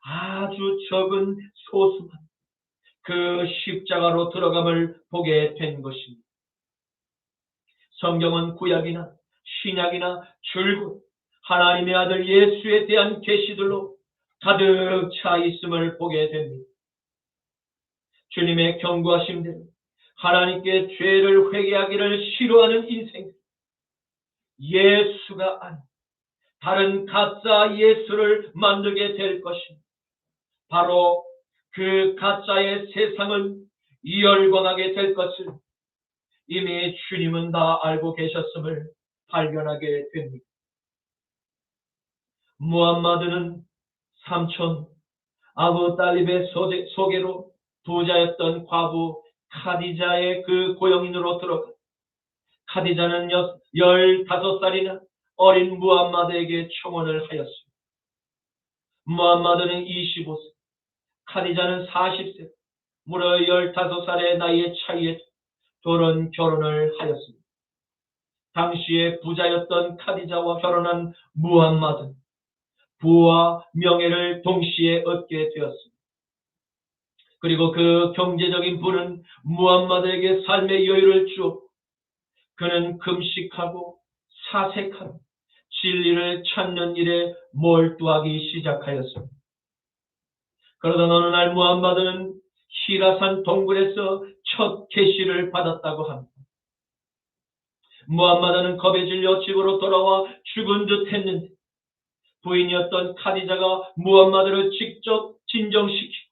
아주 적은 소수만 그 십자가로 들어감을 보게 된 것입니다. 성경은 구약이나 신약이나 줄곧 하나님의 아들 예수에 대한 계시들로 가득 차 있음을 보게 됩니다. 주님의 경고하심대로 하나님께 죄를 회개하기를 싫어하는 인생, 예수가 아닌 다른 가짜 예수를 만들게 될 것입니다. 바로 그 가짜의 세상은 열광하게 될 것을 이미 주님은 다 알고 계셨음을 발견하게 됩니다. 무함마드는 삼촌 아부 딸립의 소개로 부자였던 과부 카디자의 그 고용인으로 들어가 카디자는 15살이나 어린 무함마드에게 청혼을 하였습니다. 무함마드는 25세, 카디자는 40세, 무려 15살의 나이의 차이에 둘은 결혼을 하였습니다. 당시에 부자였던 카디자와 결혼한 무함마드는 부와 명예를 동시에 얻게 되었습니다. 그리고 그 경제적인 부는 무함마드에게 삶의 여유를 주었고 그는 금식하고 사색하고 진리를 찾는 일에 몰두하기 시작하였습니다. 그러던 어느 날 무함마드는 히라산 동굴에서 첫 계시를 받았다고 합니다. 무함마드는 겁에 질려 집으로 돌아와 죽은 듯 했는데 부인이었던 카디자가 무함마드를 직접 진정시키고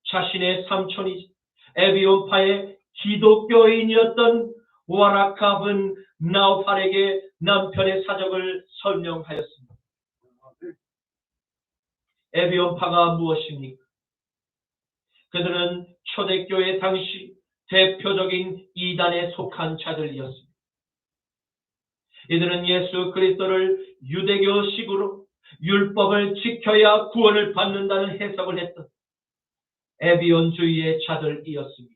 자신의 삼촌이자 에비온파의 기독교인이었던 와라카 분 나우팔에게 남편의 사적을 설명하였습니다. 에비온파가 무엇입니까? 그들은 초대교회 당시 대표적인 이단에 속한 자들이었습니다. 이들은 예수 그리스도를 유대교식으로 율법을 지켜야 구원을 받는다는 해석을 했던 에비온주의의 자들이었습니다.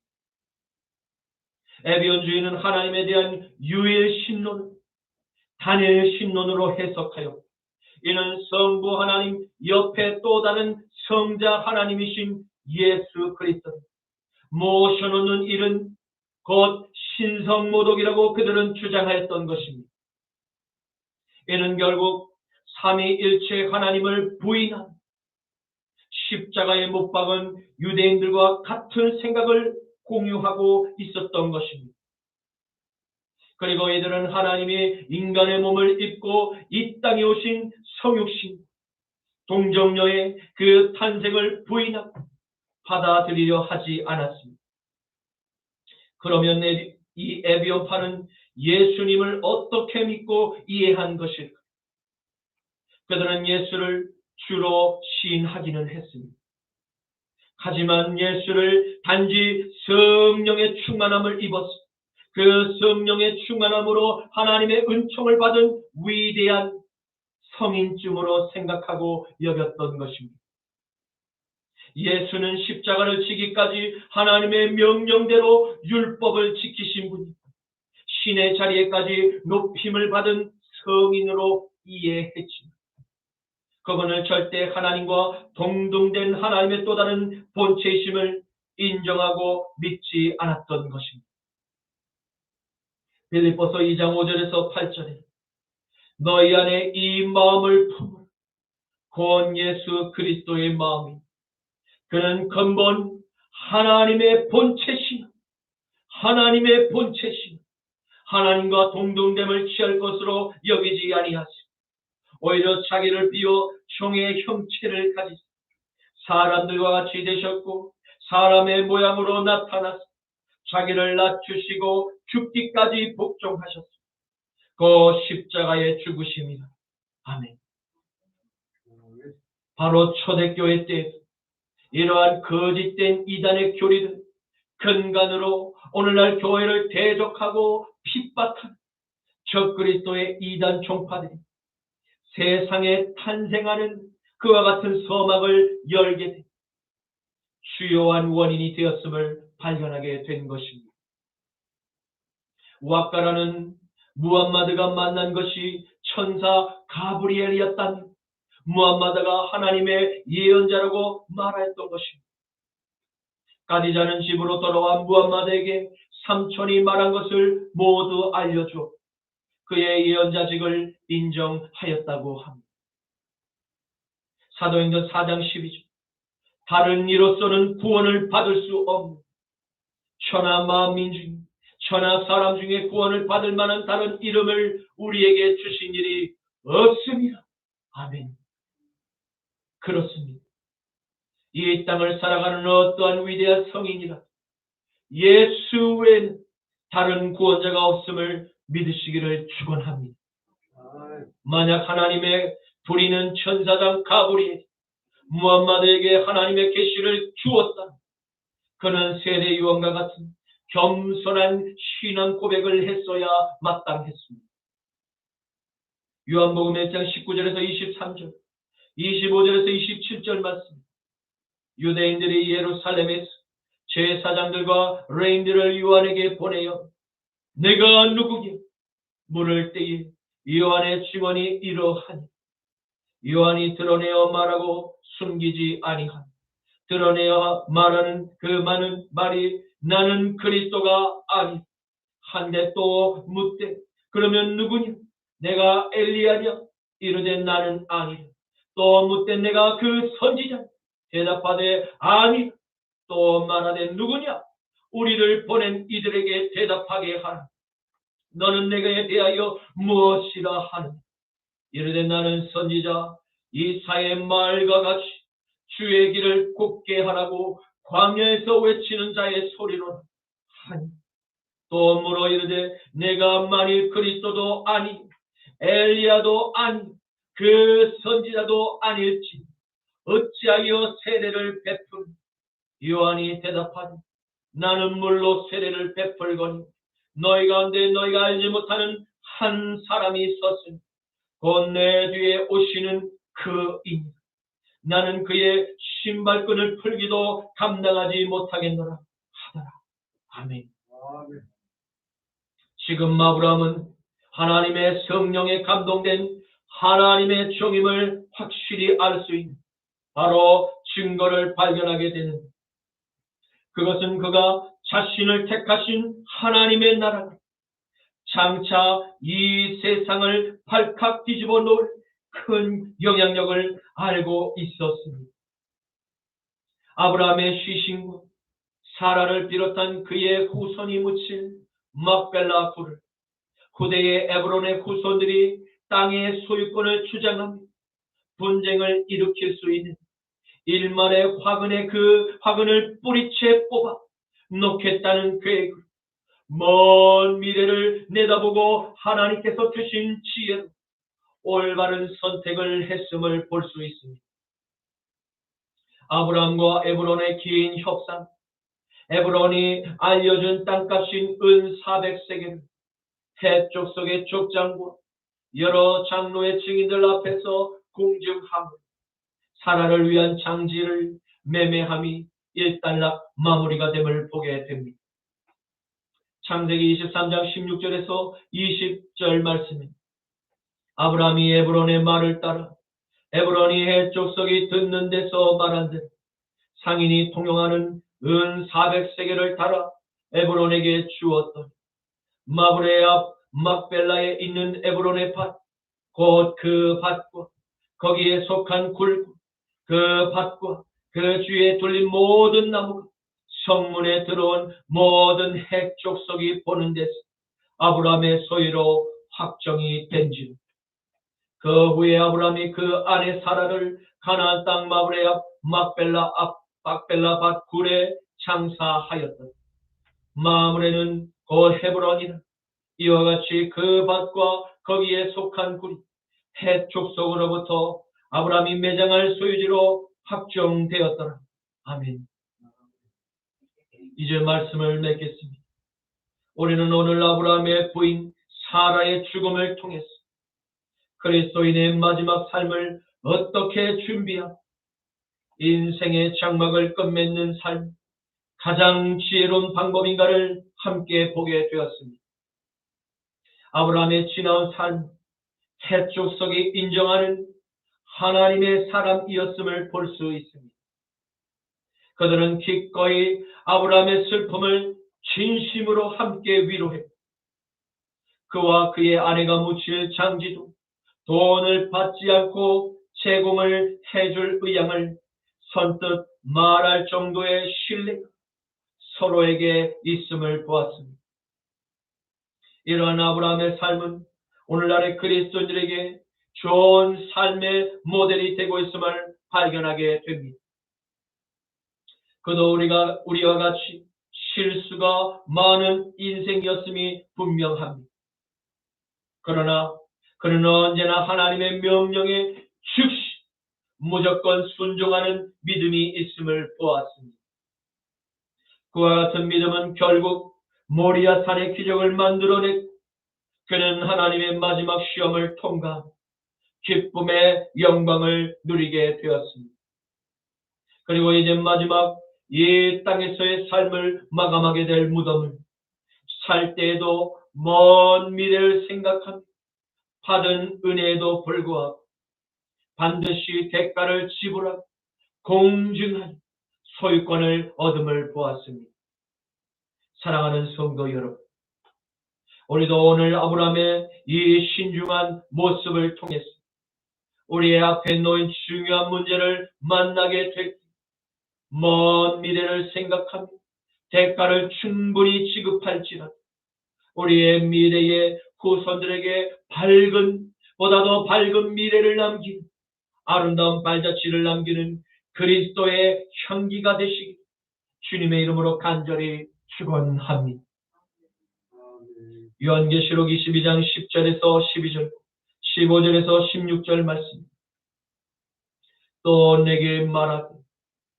에비온주의는 하나님에 대한 유일 신론을 단일 신론으로 해석하여 이는 성부 하나님 옆에 또 다른 성자 하나님이신 예수 그리스도를 모셔놓는 일은 곧 신성모독이라고 그들은 주장하였던 것입니다. 이는 결국 삼위일체 하나님을 부인한 십자가에 못 박은 유대인들과 같은 생각을 공유하고 있었던 것입니다. 그리고 이들은 하나님이 인간의 몸을 입고 이 땅에 오신 성육신 동정녀의 그 탄생을 부인하고 받아들이려 하지 않았습니다. 그러면 이 에비온파는 예수님을 어떻게 믿고 이해한 것일까? 그들은 예수를 주로 시인하기는 했습니다. 하지만 예수를 단지 성령의 충만함을 입었어 그 성령의 충만함으로 하나님의 은총을 받은 위대한 성인쯤으로 생각하고 여겼던 것입니다. 예수는 십자가를 지기까지 하나님의 명령대로 율법을 지키신 분이고 신의 자리에까지 높임을 받은 성인으로 이해했지만 그분을 절대 하나님과 동등된 하나님의 또 다른 본체이심을 인정하고 믿지 않았던 것입니다. 빌립보서 2장 5절에서 8절에 너희 안에 이 마음을 품으라. 곧 예수 그리스도의 마음이 그는 근본 하나님의 본체시나 하나님의 본체신 하나님과 동등됨을 취할 것으로 여기지 아니하시고 오히려 자기를 비워 종의 형체를 가지사 사람들과 같이 되셨고 사람의 모양으로 나타나서 자기를 낮추시고 죽기까지 복종하셨습니다. 그 십자가의 죽으심이라. 아멘. 바로 초대교회 때 이러한 거짓된 이단의 교리들 근간으로 오늘날 교회를 대적하고 핍박하는 적그리스도의 이단 종파들이 세상에 탄생하는 그와 같은 서막을 열게 된 주요한 원인이 되었음을 발견하게 된 것입니다. 왁가라는 무함마드가 만난 것이 천사 가브리엘이었다면 무함마드가 하나님의 예언자라고 말했던 것입니다. 가디자는 집으로 돌아와 무함마드에게 삼촌이 말한 것을 모두 알려줘 그의 예언자직을 인정하였다고 합니다. 사도행전 4장 12절 다른 이로서는 구원을 받을 수 없는 천하 만민 중 천하 사람 중에 구원을 받을 만한 다른 이름을 우리에게 주신 일이 없습니다. 아멘. 그렇습니다. 이 땅을 살아가는 어떠한 위대한 성인이라 예수 외에는 다른 구원자가 없음을 믿으시기를 축원합니다. 만약 하나님의 부리는 천사장 가브리엘 무함마드에게 하나님의 계시를 주었다. 그는 세례 요한과 같은 겸손한 신앙 고백을 했어야 마땅했습니다. 요한복음 1장 19절에서 23절, 25절에서 27절 말씀. 유대인들이 예루살렘에서 제사장들과 레인들을 요한에게 보내어 내가 누구냐 물을 때에 요한의 증언이 이러하니 요한이 드러내어 말하고 숨기지 아니하니 드러내어 말하는 그 많은 말이 나는 그리스도가 아니 한데 또 묻되 그러면 누구냐 내가 엘리야냐 이르되 나는 아니라 또 묻되 내가 그 선지자 대답하되 아니 또 말하되 누구냐 우리를 보낸 이들에게 대답하게 하라 너는 내게 대하여 무엇이라 하느냐 이르되 나는 선지자 이사야의 말과 같이 주의 길을 곱게 하라고 광야에서 외치는 자의 소리로 하니 또 물어 이르되 내가 만일 그리스도도 아니 엘리야도 아니 그 선지자도 아닐지 어찌하여 세례를 베푸니 요한이 대답하니 나는 물로 세례를 베풀거니 너희 가운데 너희가 알지 못하는 한 사람이 섰으니 곧 내 뒤에 오시는 그이니 나는 그의 신발끈을 풀기도 감당하지 못하겠노라 하더라. 아멘. 지금 아브라함은 하나님의 성령에 감동된 하나님의 종임을 확실히 알 수 있는 바로 증거를 발견하게 되는 그것은 그가 자신을 택하신 하나님의 나라 장차 이 세상을 발칵 뒤집어 놓을 큰 영향력을 알고 있었습니다. 아브라함의 시신과 사라를 비롯한 그의 후손이 묻힌 막벨라 굴을 후대의 에브론의 후손들이 땅의 소유권을 주장하며 분쟁을 일으킬 수 있는 일만의 화근에 그 화근을 뿌리채 뽑아 놓겠다는 계획으로 먼 미래를 내다보고 하나님께서 주신 지혜로 올바른 선택을 했음을 볼 수 있습니다. 아브라함과 에브론의 긴 협상, 에브론이 알려준 땅값인 은 400세겔을 해쪽 속의 족장과 여러 장로의 증인들 앞에서 공증함 사라를 위한 장지를 매매함이 일단락 마무리가 됨을 보게 됩니다. 창세기 23장 16절에서 20절 말씀입니다. 아브라함이 에브론의 말을 따라 에브론이 해족속이 듣는 데서 말한 대로 상인이 통용하는 은 400세겔을 달아 에브론에게 주었더니 마브레 앞 막벨라에 있는 에브론의 밭, 곧 그 밭과 거기에 속한 굴, 그 밭과 그 주위에 둘린 모든 나무가 성문에 들어온 모든 핵 족속이 보는 데서 아브라함의 소유로 확정이 된지. 그 후에 아브라함이 그 아내 사라를 가나안 땅 마브레 앞 막벨라 밭 굴에 장사하였다. 마므레는 곧 헤브론이라. 이와 같이 그 밭과 거기에 속한 굴이 헷 족속으로부터 아브라함이 매장할 소유지로 확정되었더라. 아멘. 이제 말씀을 맺겠습니다. 우리는 오늘 아브라함의 부인 사라의 죽음을 통해서 그리스도인의 마지막 삶을 어떻게 준비하고 인생의 장막을 끝맺는 삶, 가장 지혜로운 방법인가를 함께 보게 되었습니다. 아브라함의 지나온 삶, 헷 족속이 인정하는 하나님의 사람이었음을 볼 수 있습니다. 그들은 기꺼이 아브라함의 슬픔을 진심으로 함께 위로했고 그와 그의 아내가 묻힐 장지도 돈을 받지 않고 제공을 해줄 의향을 선뜻 말할 정도의 신뢰가 서로에게 있음을 보았습니다. 이러한 아브라함의 삶은 오늘날의 그리스도인들에게 좋은 삶의 모델이 되고 있음을 발견하게 됩니다. 그도 우리와 같이 실수가 많은 인생이었음이 분명합니다. 그러나 그는 언제나 하나님의 명령에 즉시 무조건 순종하는 믿음이 있음을 보았습니다. 그와 같은 믿음은 결국 모리아 산의 기적을 만들어냈고 그는 하나님의 마지막 시험을 통과하고 기쁨의 영광을 누리게 되었습니다. 그리고 이제 마지막 이 땅에서의 삶을 마감하게 될 무덤을 살 때에도 먼 미래를 생각하며 받은 은혜에도 불구하고 반드시 대가를 지불하고 공증한 소유권을 얻음을 보았습니다. 사랑하는 성도 여러분, 우리도 오늘 아브라함의 이 신중한 모습을 통해서 우리의 앞에 놓인 중요한 문제를 만나게 될 먼 미래를 생각하며 대가를 충분히 지급할지라도 우리의 미래의 후손들에게 보다도 밝은 미래를 남기는 아름다운 발자취를 남기는 그리스도의 향기가 되시기 주님의 이름으로 간절히 축원합니다. 요한계시록 22장 10절에서 12절, 15절에서 16절 말씀. 또 내게 말하되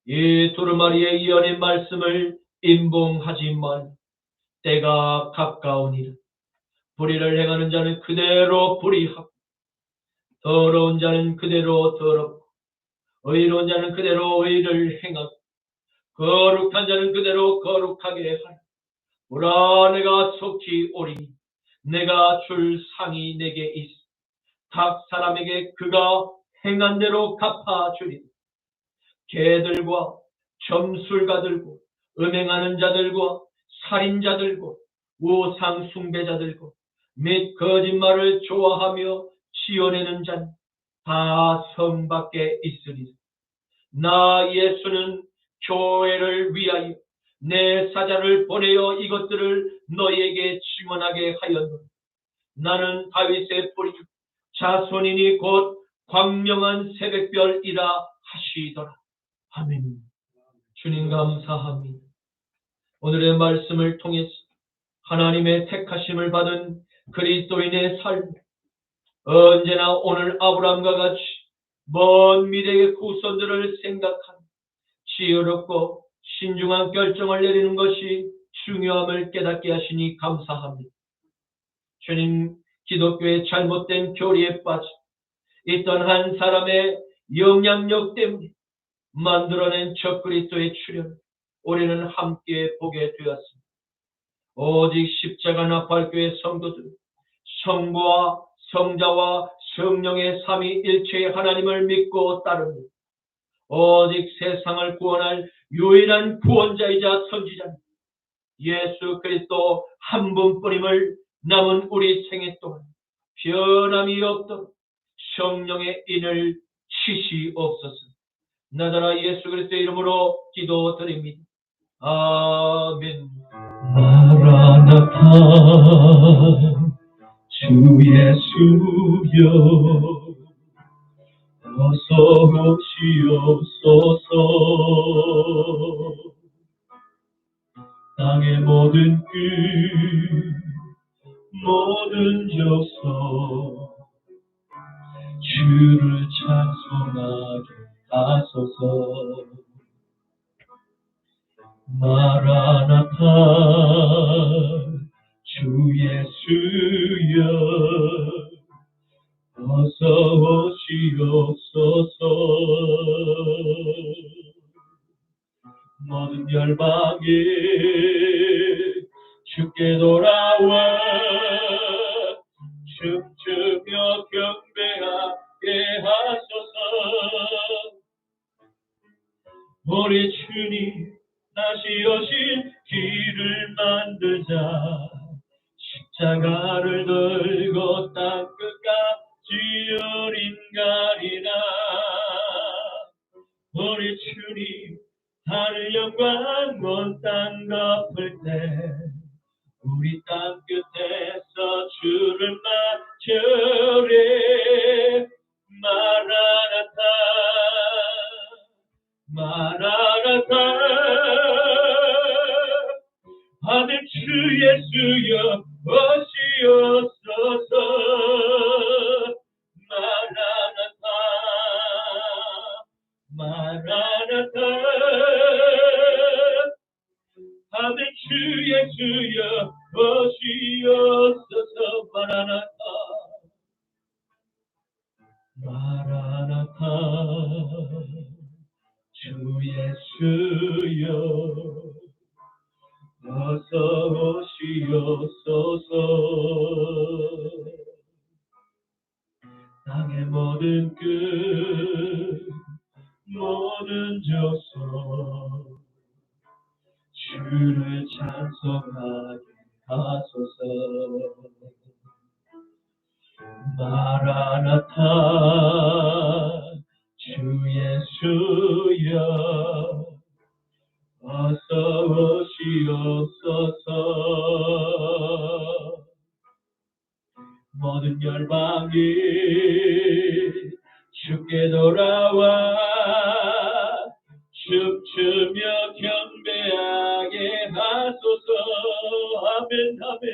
이 두루마리의 예언의 말씀을 임봉하지 말. 때가 가까우니라. 불의를 행하는 자는 그대로 불의하고 더러운 자는 그대로 더럽고 의로운 자는 그대로 의를 행하고 거룩한 자는 그대로 거룩하게 하라. 보라, 내가 속히 오리니 내가 줄 상이 내게 있어 각 사람에게 그가 행한 대로 갚아주리라. 개들과 점술가들과 음행하는 자들과 살인자들과 우상 숭배자들과 및 거짓말을 좋아하며 지어내는 자는 다 성 밖에 있으리라. 나 예수는 교회를 위하여 내 사자를 보내어 이것들을 너희에게 증언하게 하였노라. 나는 다윗의 뿌리 자손이니 곧 광명한 새벽별이라 하시더라. 아멘. 주님 감사합니다. 오늘의 말씀을 통해서 하나님의 택하심을 받은 그리스도인의 삶, 언제나 오늘 아브라함과 같이 먼 미래의 후손들을 생각하는 지혜롭고 신중한 결정을 내리는 것이 중요함을 깨닫게 하시니 감사합니다. 주님, 기독교의 잘못된 교리에 빠져 있던 한 사람의 영향력 때문에 만들어낸 저 그리스도의 출현, 우리는 함께 보게 되었습니다. 오직 십자가 나팔교회 성도들, 성부와 성자와 성령의 삼위일체의 하나님을 믿고 따릅니다. 오직 세상을 구원할 유일한 구원자이자 선지자는 예수 그리스도 한 분뿐임을 남은 우리 생애 동안 변함이 없도록 성령의 인을 치시옵소서. 나자라 예수 그리스도의 이름으로 기도드립니다. 아멘. 마라나타 주 예수여 어서 오시옵소서. 땅의 모든 끝 모든 족속 주를 찬송하게 하소서. 마라나타 주 예수여 어서 오시옵소서. 모든 열방에 주께 돌아와 춤추며 경배하게 하소서. 우리 주님 다시 오신 길을 만들자. 십자가를 들고 땅끝까지 어린 가리라. 우리 주님 하늘 영광 온 땅 덮을 때 우리 땅 끝에서 주를 맞으래. 마라나타 마라나타 아들 주 예수여 오시옵소서. 마라나타 마라나타 아들 주 예수여 오시옵소서. 마라나타 마라나타 주 예수여 어서 오시옵소서. 땅의 모든 끝 모든 족속 주를 찬송하게 하소서. 마라나타 주 예수여 어서 오시옵소서. 모든 열방이 주께 돌아와 춤추며 경배하게 하소서. 아멘 아멘.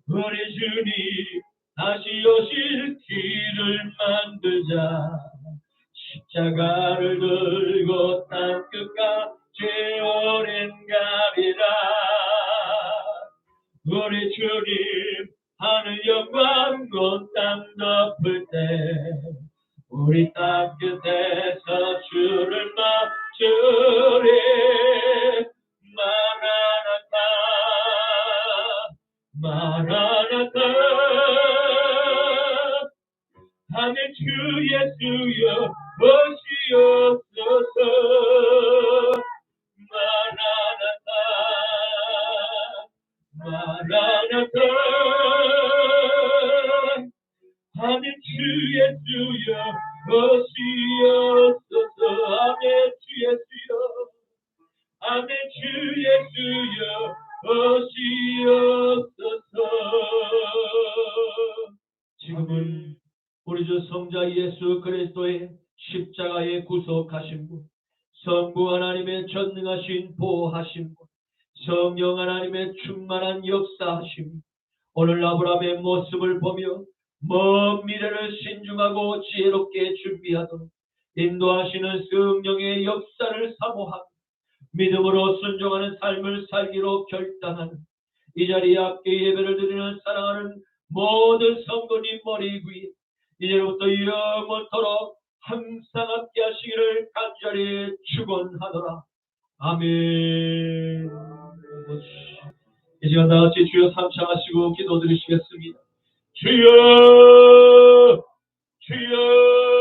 우리 주님 다시 오실 길을 만들자. 십자가를 들고 땅끝까지 오랜 가리라. 우리 주님 하늘 영광 온 땅 덮을 때 우리 땅 끝에서 주를 맞으래. 마라나타 마라나타 하늘 주 예수여 오시옵소서. 마라나타 마라나타 하늘 주 예수여 오시옵소서. 아멘 주 예수여 아멘 주 예수여 오시옵소서. 지금은 우리 주 성자 예수 그리스도의 십자가의 구속하심과 성부 하나님의 전능하신 보호하심과 성령 하나님의 충만한 역사하심, 오늘 아브라함의 모습을 보며 먼 미래를 신중하고 지혜롭게 준비하도록 인도하시는 성령의 역사를 사모하고 믿음으로 순종하는 삶을 살기로 결단하는 이 자리에 함께 예배를 드리는 사랑하는 모든 성도님 머리 위에 이제부터 영원토록 항상 함께 하시기를 간절히 축원하노라. 아멘. 이 시간 다같이 주여 삼창하시고 기도드리시겠습니다. 주여 주여